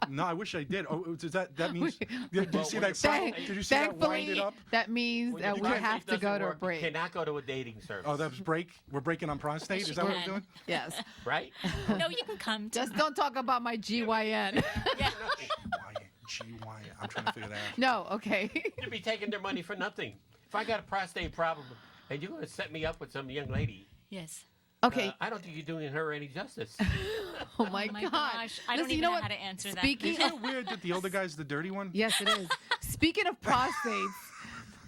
No, I wish I did. Oh, does that means? Did you Well, see when that? Sign? Thank- Did you see that? Wind it Thankfully, up. that means When that your we prostate have to doesn't go to a work, break. You cannot go to a dating service. Oh, that's break. We're breaking on prostate. Is Yes, that you what we're can. doing? Yes. Right? No, you can come. To, Just don't talk about my GYN. GY. I'm trying to figure that out. No, okay. You'd be taking their money for nothing. If I got a prostate problem and you're going to set me up with some young lady, yes. Okay. I don't think you're doing her any justice. Oh my Oh my God. gosh. I don't Listen, even you know know what? how to answer that. Speaking Isn't it weird that the older guy's the dirty one? Yes, it is. Speaking of prostates,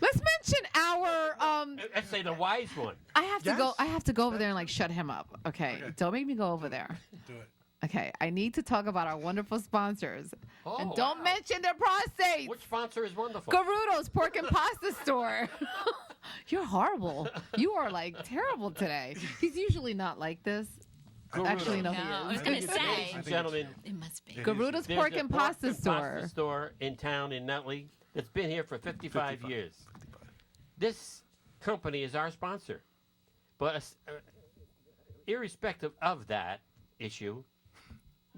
let's mention our Let's say the wise one. I have to go Yes. I have to go over there and like shut him up. Okay. Okay. Don't make me go over there. Do it. Okay. I need to talk about our wonderful sponsors. Oh, and don't wow. mention their prostates. Which sponsor is wonderful? Garudo's Pork and Pasta Store. You're horrible. You are like terrible today. He's usually not like this. Actually, no, No, he I is. was going to Ladies say. Ladies and gentlemen, It must be. It is. Garuda's there's Pork a and Pasta Store. store in town in Nutley that's been here for 55 years. This company is our sponsor. But irrespective of that issue,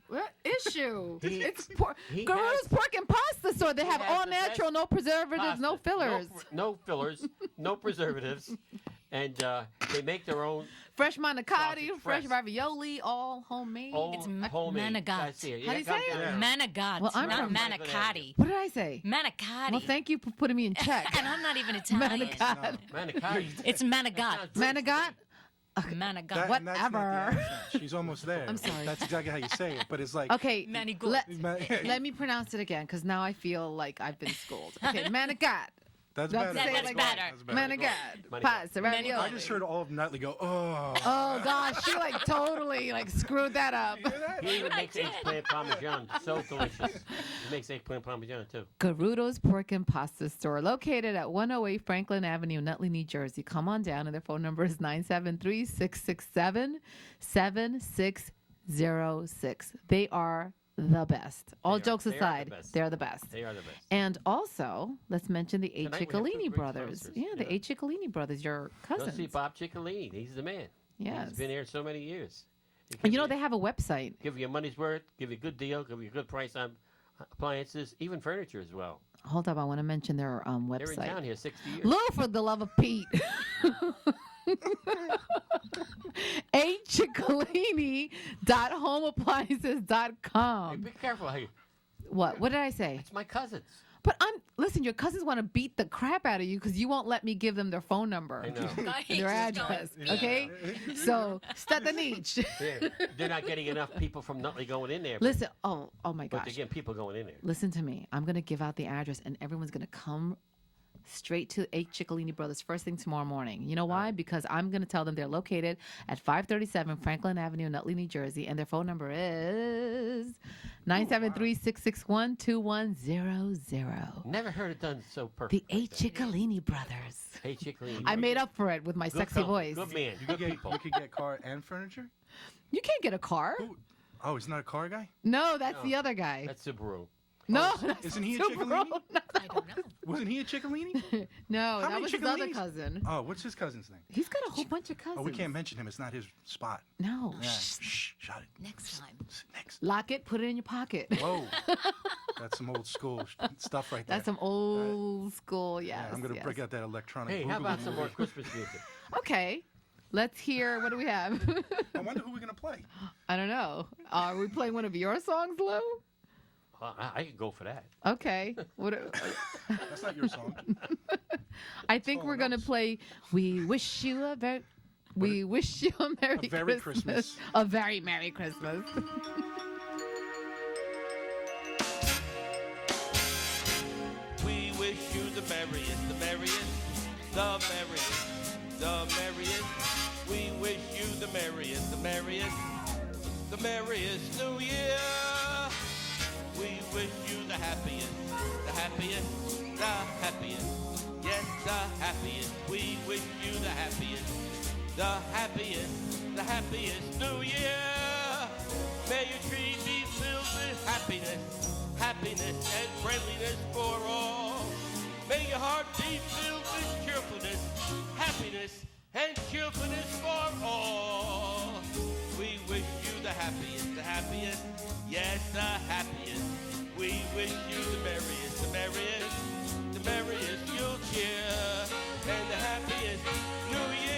What issue? He- It's he Garuda's has- Pork and Pasta Store. They he have has all the best natural, no preservatives, no pasta. fillers. No fillers, no preservatives. And they make their own Fresh manicotti, Sausage fresh press. ravioli, all homemade. It's homemade. manigot. I see it. How do you come say it? down. Manigot, Well, I'm not from- manicotti. What did I say? Manicotti. Well, thank you for putting me in check. And I'm not even Italian. Manicotti. Manicotti. It's manigot. Manigot? Manigot. That- and that's not the Whatever. accent. She's almost there. I'm sorry. That's exactly how you say it, but it's like. Okay. Manigot. Let me pronounce it again because now I feel like I've been schooled. Okay, manigot. That's Don't better. say it That's like better. That's better. Manigot. Manigot. Pasta, ravioli. I just heard all of Nutley go, oh. Oh gosh, she like totally like screwed that up. You hear that? He even makes eggplant parmesan. So delicious. He makes eggplant parmesan too. Garudo's Pork and Pasta Store, located at 108 Franklin Avenue, Nutley, New Jersey. Come on down, and their phone number is 973-667-7606. They are the best. All jokes They are the aside, best. they're the best. They are the best. And also, let's mention the A. Tonight we have two Ciccolini great brothers. sponsors, Yeah, the yeah. A. Ciccolini brothers, your Go cousins. see Bob Ciccolini. He's the man. Yes. He's been here so many years. He And you give know, they have a website. give you your money's worth, give you a good deal, give you a good price on appliances, even furniture as well. Hold up, I want to mention their They're in website. town here 60 years. Look, for the love of Pete. HCiccolini.homeappliances.com. Hey, be careful. Hey, What? What did I say? it's my cousins. But listen, your cousins want to beat the crap out of you because you won't let me give them their phone number. I know. Their address. Okay? So, Stetanich. They're not getting enough people from Nutley going in there. Listen, oh my But gosh. they're getting people going in there. Listen to me. I'm going to give out the address and everyone's going to come straight to 8 Ciccolini Brothers first thing tomorrow morning. You know why? Because I'm going to tell them they're located at 537 Franklin Avenue, Nutley, New Jersey, and their phone number is 973-661-2100. Never heard it done so perfect. The 8 Ciccolini Brothers. Hey, Ciccolini. I made up for it with my sexy voice. Good man. You Good could, people. you could get car and furniture? You can't get a car. Who? Oh, he's not a car guy? No, that's the other guy. That's Subaru. No, Isn't he a Subaru. Ciccolini? I don't know. Wasn't he a Ciccolini? No, How that many was his other Ciccolinis? cousin. Oh, what's his cousin's name? He's got a whole bunch of cousins. Oh, we can't mention him. It's not his spot. No. Yeah. Shh, shut it. Next time. Next. Lock it, put it in your pocket. Whoa. That's some old school stuff right there. That's some old school, yes. Yeah, I'm going to yes. break out that electronic Hey, how boogaloo about some more movie. Christmas music? Okay. Let's hear, what do we have? I wonder who we're going to play. I don't know. Are we playing one of your songs, Lou? I could go for that. Okay. What? That's not your song. I think all we're gonna notes. play. We wish you a very. We wish you a Merry, very Christmas. Christmas. A very Merry Christmas. We wish you the merriest, the merriest, the merriest, the merriest. We wish you the merriest, the merriest, the merriest New Year. We wish you the happiest, the happiest, the happiest. Yes, the happiest. We wish you the happiest, the happiest, the happiest New Year. May your tree be filled with happiness, happiness and friendliness for all. May your heart be filled with cheerfulness, happiness and cheerfulness for all. We wish you the happiest, yes, the happiest. We wish you the merriest, the merriest, the merriest you'll cheer, and the happiest New Year.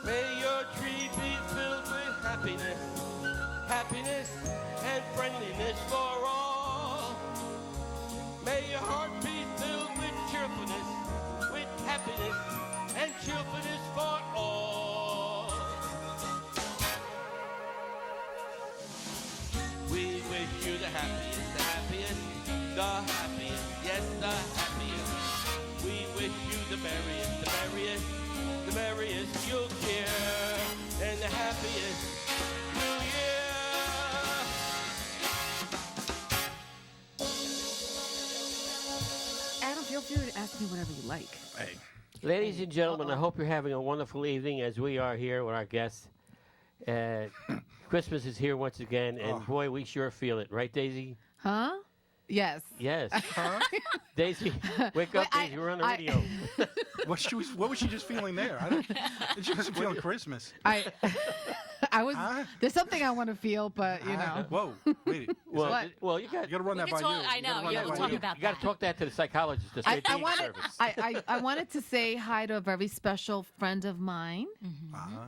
May your tree be filled with happiness, happiness and friendliness for all. May your heart be filled with cheerfulness, with happiness and cheerfulness for all. We wish you the happiest, the happiest, the happiest, yes, the happiest. We wish you the merriest, the merriest, the merriest you'll cheer, and the happiest New Year. Adam, feel free to ask me whatever you like. Hey. Ladies and gentlemen, I hope you're having a wonderful evening as we are here with our guests. Christmas is here once again, and boy, we sure feel it. Right, Daisy? Huh? Yes. Yes. Huh? Daisy, wake up, Wait, Daisy. We're on the radio. What was she just feeling there? She wasn't feeling Christmas. I was. Huh? There's something I want to feel, but you know. Whoa. Wait. Well, What? you got You got to run that We by can you. talk- I You gotta know, run yeah, that we'll by talk you. about You got to talk that to the psychologist to say dating wanted. service. I wanted to say hi to a very special friend of mine, Ah,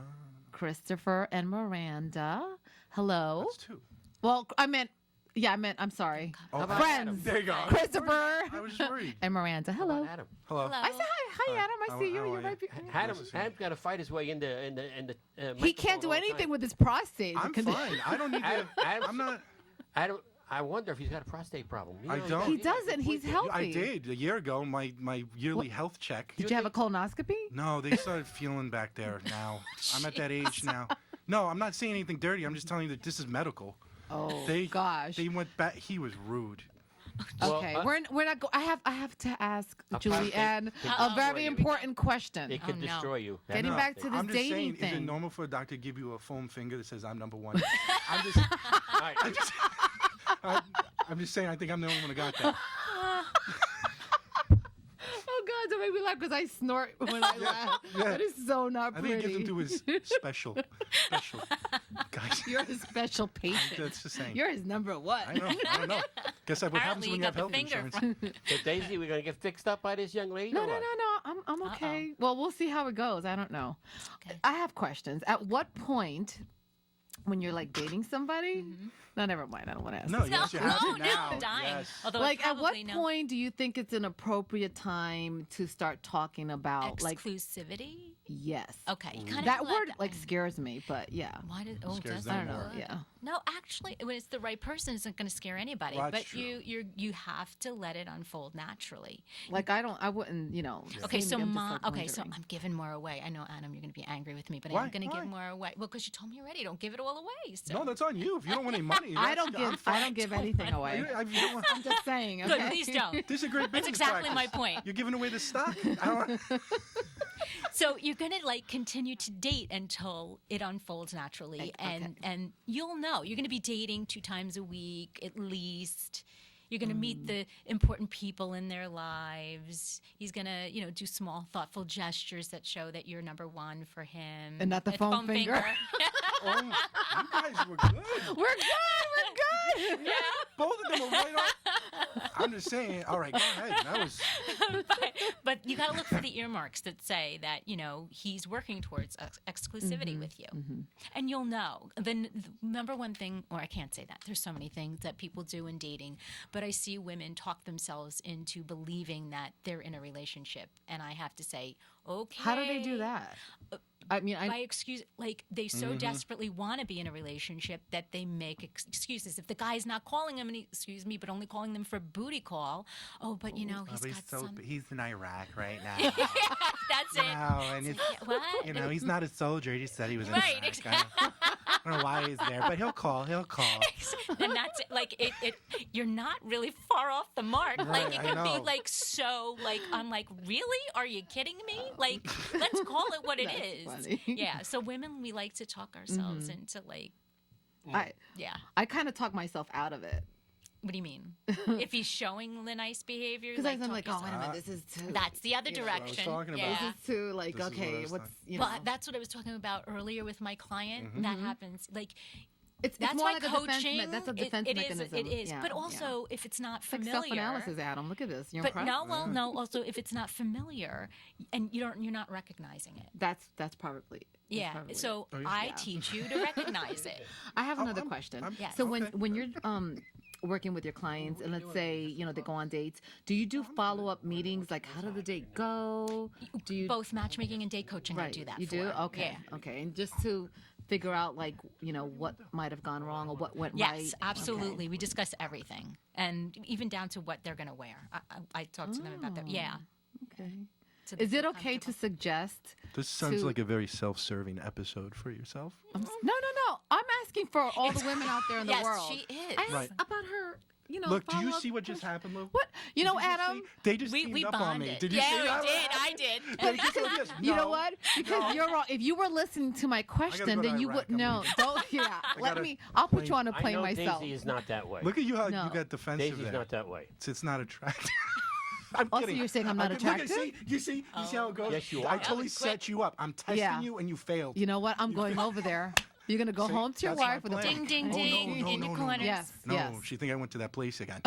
Christopher and Miranda. Hello. that's two. Well, I'm sorry. Oh, about Friends. There you go. Christopher I was just worried. and Miranda. How about Hello. Adam? Hello. I said hi, Adam. I How- see you. how You're are right. you? Adam's got to fight his way into He can't do anything with his prostate. I'm because- fine. I don't need to. I'm not. I wonder if he's got a prostate problem. You I know, don't. He doesn't. He's healthy. I did a year ago. My yearly health check. Did you have a colonoscopy? No, they started feeling back there now. I'm at that age now. No, I'm not saying anything dirty. I'm just telling you that this is medical. Oh They gosh. They went back. He was rude. Well, Okay, we're not. I have to ask A Julianne prostate a can very destroy you. important question. It could Oh, no. destroy you. Getting No, back to this I'm just dating saying, is it thing. normal for a doctor to give you a foam finger that says I'm number one? I'm just, All right. I'm just saying. I think I'm the only one who got that. Oh God, don't make me laugh because I snort when I laugh. yeah. That is so not I pretty. didn't give them to his special guys. You're a special patient. That's the same. You're his number one. I know. I don't know. Guess that's what happens Apparently when you you have got health the finger insurance. So Daisy, we're gonna get fixed up by this young lady. No, or no, what? no, no. I'm okay. Well, we'll see how it goes. I don't know. Okay. I have questions. At what point, when you're like dating somebody, no, never mind. I don't want to ask. No, this. yes, you have to no, now. I'm dying. Yes. Although Like, at what probably no point do you think it's an appropriate time to start talking about exclusivity? yes? Okay, you kind of That word like scares me, but yeah. Why did Scares does them I don't know. more. Yeah. No, actually, when it's the right person, it's not going to scare anybody. Well, that's but true. you have to let it unfold naturally. Like I wouldn't, Okay, say so anything, I'm just, like, okay, so wondering. I'm giving more away. I know, Adam, you're going to be angry with me, but Why? I'm going to Why? give more away. Well, because you told me already, don't give it all away. So. No, that's on you. If you don't want any money, I that's- don't I'm give fine. anything away. If you don't want- I'm just saying. Good, Okay? please don't. This is a great That's business exactly my practice. point. You're giving away the stock. I don't. So you're going to like continue to date until it unfolds naturally, and you'll know. You're going to be dating 2 times a week at least. You're going to meet the important people in their lives. He's going to, do small, thoughtful gestures that show that you're number one for him. And not the foam finger. Oh, you guys were good. We're good. Yeah. Both of them were right on. I'm just saying. All right, go ahead. That was. but you got to look for the earmarks that say that he's working towards exclusivity with you, and you'll know. The number one thing, or I can't say that. There's so many things that people do in dating, but I see women talk themselves into believing that they're in a relationship, and I have to say, okay. How do they do that? I mean, By excuse, like they so desperately want to be in a relationship that they make excuses. If the guy's not calling them, excuse me, but only calling them for a booty call. Oh, but he's got some. He's in Iraq right now. That's it. And it's, What? he's not a soldier. He just said he was in Right, Iraq. exactly. I don't know why he's there, but he'll call. And that's it. Like it. You're not really far off the mark. Right, Like it I could be know. like so. Like I'm like, really? Are you kidding me? Like let's call it what it That's is. funny. Yeah. So women, we like to talk ourselves into like, yeah. I kind of talk myself out of it What do you mean? If he's showing the nice behavior, because like I'm like, talk oh, wait a yourself- minute, this is too. That's the other you know, direction. talking about. Yeah. This is too like This is what I okay, was what's talking- Well, that's what I was talking about earlier with my client. That happens. Like it's that's more why like coaching. a defense. That's a defense it mechanism. Is. It is. Yeah, But yeah. also, if it's not It's like familiar, self-analysis, Adam. Look at this. You're But impressed? no. Also, if it's not familiar, and you're not recognizing it. That's probably. Yeah. probably So Oh, yeah. I Yeah. teach you to recognize it. I have another I'm- question. I'm- Yes. So Okay. when you're working with your clients and let's say they go on dates, do you do follow-up meetings like how did the date go? Do you Both matchmaking and date coaching, I right? do that. You for. do? Okay. Yeah. Okay. And just to figure out like what might have gone wrong or what went Yes, right. absolutely. We discuss everything, and even down to what they're going to wear. I talk to them about that. Yeah. Okay. So they Is it feel okay to comfortable. suggest? This sounds to- like a very self-serving episode for yourself. No. I'm asking for all the women out there in the Yes, world. she is. I asked Right. about her. Look, do you follow-up see what just question. happened, Lou? What? Did you just Adam. see- They just We teamed up on me. bonded. Did you yeah, see we that? did. I did. They just said yes. You know No. what? Because you're wrong. If you were listening to my question, go to then you Iraq. wouldn't I'm know. leaving. Don't. Yeah. Let gotta me. I'll put plane- you on a I plane know myself. Daisy is not that way. Look at you how No. you got defensive Daisy's there. not that way. It's not attractive. I'm Also, kidding. you're saying I'm not Look, attractive? you see how it goes? Yes, you I are. totally was quick. set you up. I'm testing Yeah. you, and you failed. You know what? I'm going over there. You're gonna go See, home to your that's my wife with a plan. Ding, ding, Oh, no, ding no, in no, your no, no. corners. Yes. No, yes. she think I went to that place again.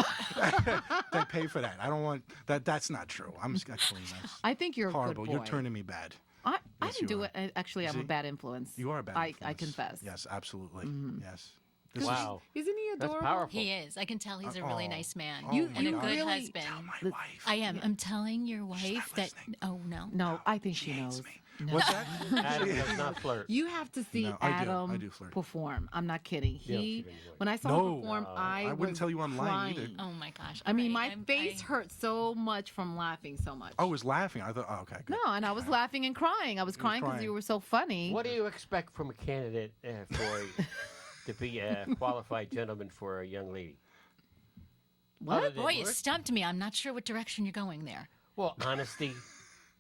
They pay for that. I don't want that. That's not true. I'm just gonna clean this. I think you're a Horrible. good boy. You're turning me bad. I Yes, didn't you do are. it. Actually, I'm See? a bad influence. You are a bad. I influence. confess. Yes, absolutely. Yes. This Wow. Isn't he That's adorable? powerful. He is. I can tell he's a really Oh. nice man Oh, You- my and a you good really- husband. Tell my Look, wife. I am. I'm telling your wife that. listening. Oh no. No, I think she hates knows. me. No. What's that? Adam does not flirt. You have to see No, I do. Adam I do flirt. perform. I'm not kidding. Yeah, He, she didn't do it. when I saw No. him perform, I wouldn't was tell you I'm lying either. crying. Oh my gosh. I mean, Alright, my face hurt so much from laughing so much. I was laughing. I thought, oh, okay. Good. No, and I was laughing and crying. I was crying because crying. you were so funny. What do you expect from a candidate to be a qualified gentleman for a young lady? What? Other than Boy, you work? stumped me. I'm not sure what direction you're going there. Well, honesty,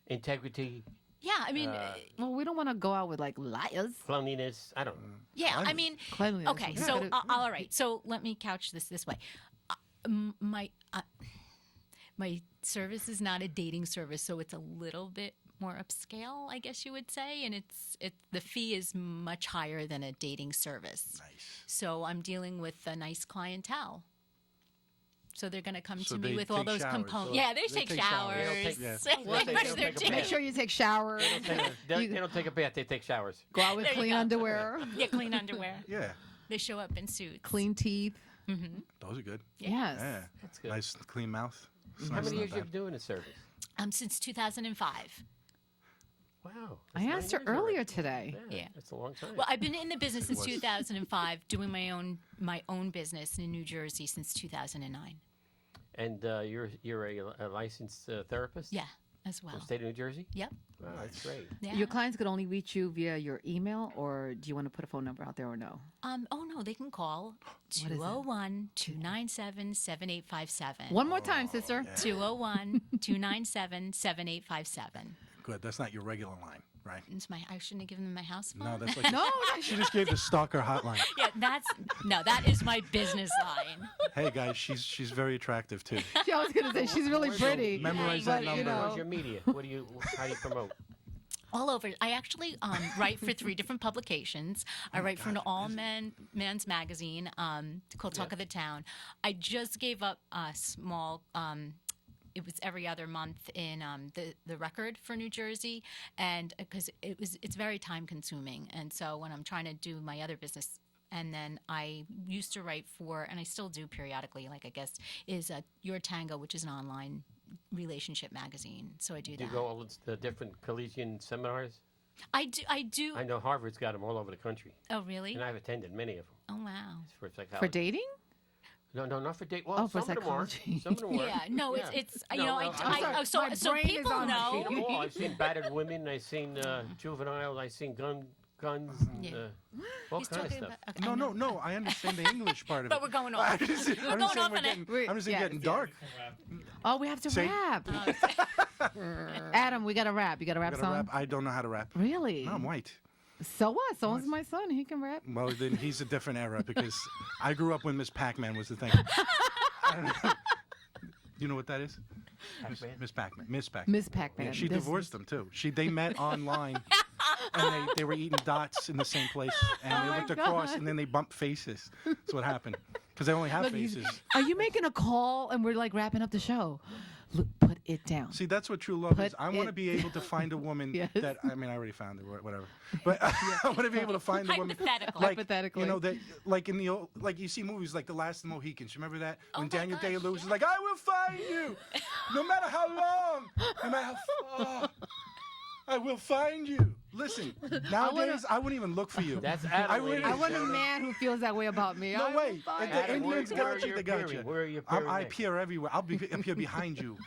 integrity, Yeah, I mean, Well, we don't want to go out with like liars. cleanliness. I don't know. yeah, I cleanliness. mean, Cleanliness. okay. Yeah. So, Gotta- all right. So let me couch this way. My service is not a dating service, so it's a little bit more upscale, I guess you would say, and the fee is much higher than a dating service. Nice. So I'm dealing with a nice clientele. So they're going to come So to me they with all take those showers. components. So Yeah, they they take take showers. showers. They don't take- Yeah. They Well, they brush don't their take a teeth. Make sure you take showers. They don't take a bath. They take showers. Go out with There you clean go. underwear, Yeah, clean underwear. Yeah, They show up in suits. clean teeth. those are good. Yes. Yeah, That's good. nice clean mouth. It's How nice, many not years you bad. been doing the service? Since 2005. Wow. I that's 9 asked her years already. earlier today. Yeah. That's a long time. Well, I've been in the business since was. 2005, doing my own business in New Jersey since 2009. And you're a licensed therapist? Yeah, as From well. the state of New Jersey? Yep. Wow, that's great. Yeah. Your clients could only reach you via your email, or do you want to put a phone number out there or no? Oh no, they can call What is it? 201-297-7857. One more time, sister. 201-297-7857. Good. That's not your regular line, right? It's I shouldn't have given them my house phone. No, that's like No, she just gave the stalker hotline. Yeah, that is my business line. Hey guys, she's very attractive too. I was gonna say she's really pretty. Memorize But, that you number. know. Where's your media? How do you promote? All over. I actually write for 3 different publications. I write for an all-men's magazine called Talk of the Town. I just gave up a small. It was every other month in the Record for New Jersey, and because it's very time consuming, and so when I'm trying to do my other business. And then I used to write for, and I still do periodically, like I guess, is Your Tango, which is an online relationship magazine. So I do Do that. you go all the different collegiate seminars? I do. I know Harvard's got them all over the country, Oh, really? and I've attended many of them. Oh, wow. For psychology. For dating? No, not for date. Well, Oh, for some of them are. psychology. Some of them are. Yeah, no, Yeah. it's No, you know, no, I'm sorry. My so brain is people on know. I've seen them all. I've seen battered women. I've seen juvenile. I've seen guns, Yeah. all He's kinds of talking stuff. about. Okay, I know. No. I understand the English part of it. But we're going off. I'm just saying We're going off we're on it. getting, I'm just saying Yes, getting yes. dark. Oh, we have to Say- rap. Oh, Adam, we got to rap. You got a rap Gotta song? rap. I don't know how to rap. Really? No, I'm white. So what? So is my son. He can rap. Well, then he's a different era because I grew up when Miss Pac-Man was the thing. I don't know. You know what that is? Pac-Man? Miss Pac-Man. Miss Pac-Man. Miss Pac-Man. Yeah, she This- divorced him too. They met online, and they were eating dots in the same place, and they my looked across, God. and then they bumped faces. That's what happened because they only have Look, he's- faces. Are you making a call and we're like wrapping up the show? Look, put it down. See, that's what true love is. Put I want to it- be able to find a woman Yes. that I already found her, whatever. But I want to be able to find a woman Hypothetical. like Hypothetically. you know that like in the old like you see movies like The Last of the Mohicans. Remember that Oh when my Daniel gosh, Day-Lewis is yeah. like, "I will find you, no matter how long, no matter how far, I will find you." Listen, nowadays I wouldn't even look for you. That's I Adam. wouldn't- I want a man who feels that way about me. I No will way. find If you. the Indians where got are you, you they got appearing? you. Where are you I appearing next? appear everywhere. I'll be up here behind you.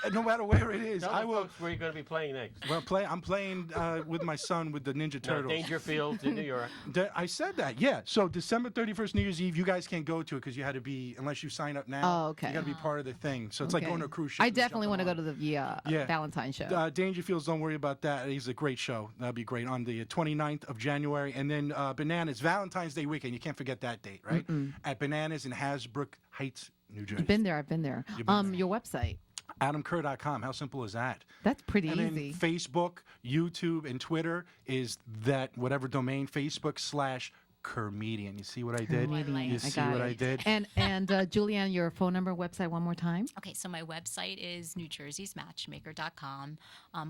And no matter where it is, Tell I the will. folks where you're going to be playing next. Well, I'm playing with my son with the Ninja No, Turtles. Dangerfield in New York. I said that, yeah. So December 31st, New Year's Eve, you guys can't go to it because you had to be, unless you sign up now. Oh, okay. You got to be part of the thing. So it's like Okay. going to a cruise ship. I and definitely want to jumping go to the Yeah. Valentine show. on. Dangerfields, don't worry about that. It's a great show. That'll be great on the 29th of January. And then Bananas, Valentine's Day weekend. You can't forget that date, right? At Bananas in Hasbrook Heights, New Jersey. I've been there. I've been there. You've been there. Your website. AdamKerr.com. How simple is that? That's pretty And easy. then Facebook, YouTube, and Twitter is that whatever domain, Facebook/Kerrmedian. You see what I did? Kerrmedian. You I see got what it. I did? And Julianne, your phone number, website, one more time. Okay, so my website is newjerseysmatchmaker.com,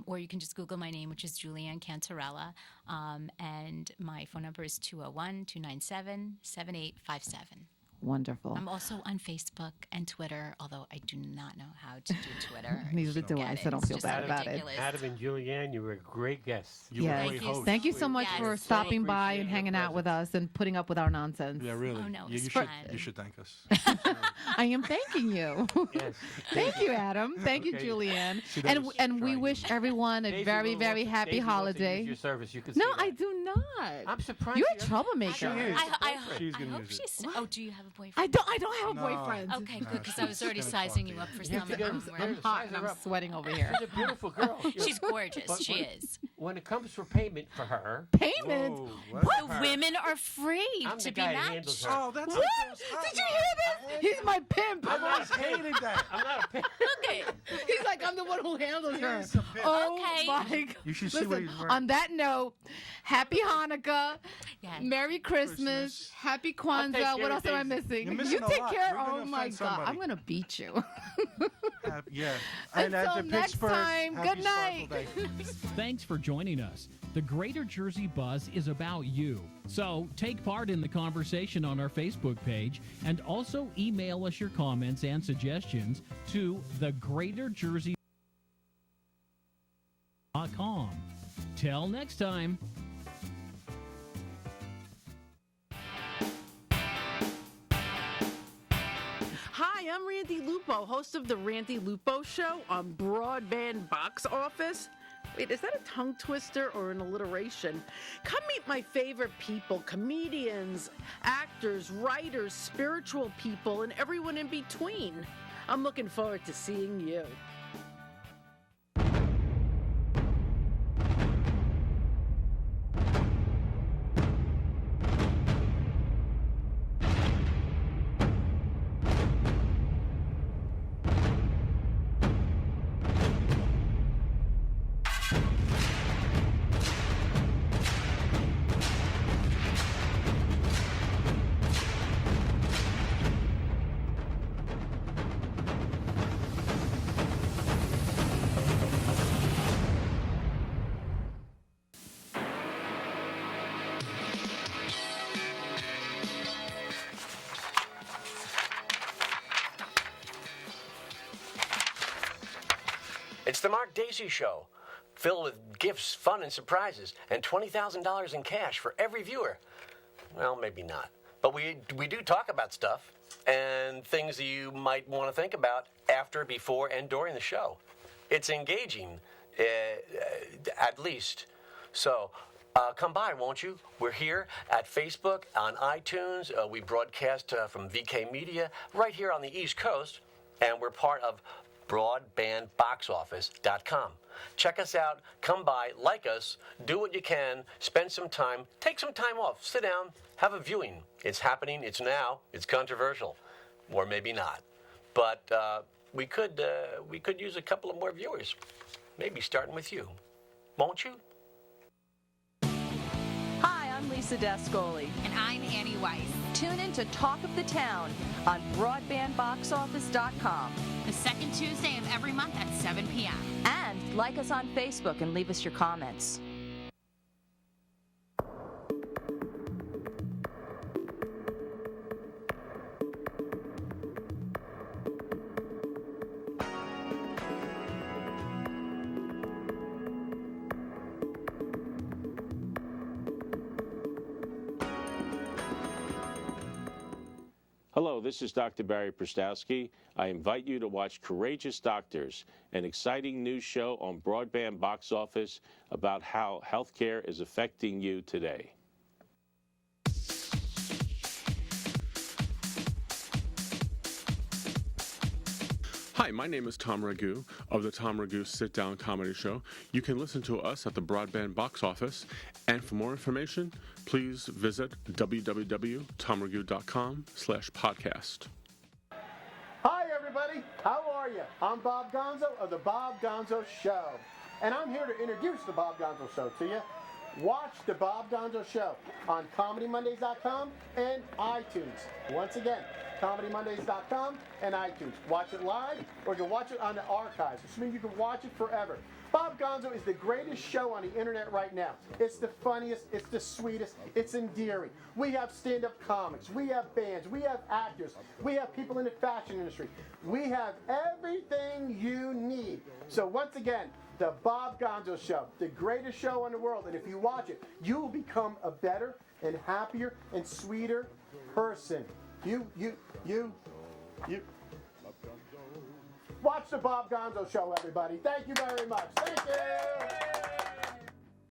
or you can just Google my name, which is Julianne Cantarella, and my phone number is 201-297-7857. Wonderful. I'm also on Facebook and Twitter, although I do not know how to do Twitter. Neither do I, Get so it. don't It's feel just bad about it. ridiculous. Adam and Julianne, you were a great guest. You were Yes. a great Thank you. host. Thank you so much Yes, for so stopping by appreciate and your hanging out with presence. us and putting up with our nonsense. Yeah, really. Oh, no, Yeah, it's you fun. should thank us. I am thanking you. Yes. Thank you, Adam. Thank you, Okay. Julianne. See, that And was and we trying. wish everyone a Daisy very, will very want to- happy Daisy wants to holiday. use your service. You can No, see that. I do not. I'm surprised. You're you a have- troublemaker. She is. She's I gonna hope use it. she's. Oh, do you have a boyfriend? I don't have a No. boyfriend. Okay, No, good, because I was she's already gonna sizing talk to you up for You have to stomach. get- I'm there's- I'm worried. hot size and her I'm up. sweating over here. She's a beautiful girl. She's gorgeous. But She when- is. When it comes for payment for her, Payment? Whoa, What? Her. Women are free I'm to the be guy that handles matched. her. Oh, that's What? Did you hear this? He's my pimp. I've always hated that. I'm not a pimp. Look at He's like, I'm the one who handles her. Yes, a bit. Oh Okay. my God. You should see what he's wearing. On that note, Happy Hanukkah, Yes. Merry Christmas, Happy Kwanzaa. care What of else am I Daisy. missing? You're missing You a take lot. care. You're gonna Oh my offend God, somebody. I'm gonna beat you. Yeah. Until at the next Pittsburgh, time, happy good night. Sparkle Day. Thanks for joining us. The Greater Jersey Buzz is about you. So take part in the conversation on our Facebook page and also email us your comments and suggestions to thegreaterjersey.com. Till next time. Hi, I'm Randy Lupo, host of The Randy Lupo Show on Broadband Box Office. Wait, is that a tongue twister or an alliteration? Come meet my favorite people, comedians, actors, writers, spiritual people, and everyone in between. I'm looking forward to seeing you. It's the Mark Daisy Show, filled with gifts, fun, and surprises, and $20,000 in cash for every viewer. Well, maybe not. But we do talk about stuff and things that you might want to think about after, before, and during the show. It's engaging, at least. So come by, won't you? We're here at Facebook, on iTunes. We broadcast from VK Media right here on the East Coast, and we're part of broadbandboxoffice.com. Check us out, come by, like us, do what you can, spend some time, take some time off, sit down, have a viewing. It's happening, it's now, it's controversial, or maybe not. But we could use a couple of more viewers, maybe starting with you. Won't you? Hi, I'm Lisa Dascoli. And I'm Annie Weiss. Tune in to Talk of the Town on broadbandboxoffice.com. The second Tuesday of every month at 7 p.m. And like us on Facebook and leave us your comments. Hello, this is Dr. Barry Prostowski. I invite you to watch Courageous Doctors, an exciting new show on Broadband Box Office about how healthcare is affecting you today. Hi, my name is Tom Ragu of the Tom Ragu Sit Down Comedy Show. You can listen to us at the Broadband Box Office, and for more information, please visit www.tomragu.com/podcast. Hi, everybody. How are you? I'm Bob Gonzo of the Bob Gonzo Show, and I'm here to introduce the Bob Gonzo Show to you. Watch the Bob Gonzo Show on ComedyMondays.com and iTunes. Once again, ComedyMondays.com and iTunes. Watch it live, or you can watch it on the archives, which means you can watch it forever. Bob Gonzo is the greatest show on the internet right now. It's the funniest, it's the sweetest, it's endearing. We have stand-up comics, we have bands, we have actors, we have people in the fashion industry. We have everything you need. So once again, the Bob Gonzo Show, the greatest show in the world. And if you watch it, you will become a better and happier and sweeter person. You. Watch the Bob Gonzo Show, everybody. Thank you very much. Thank you.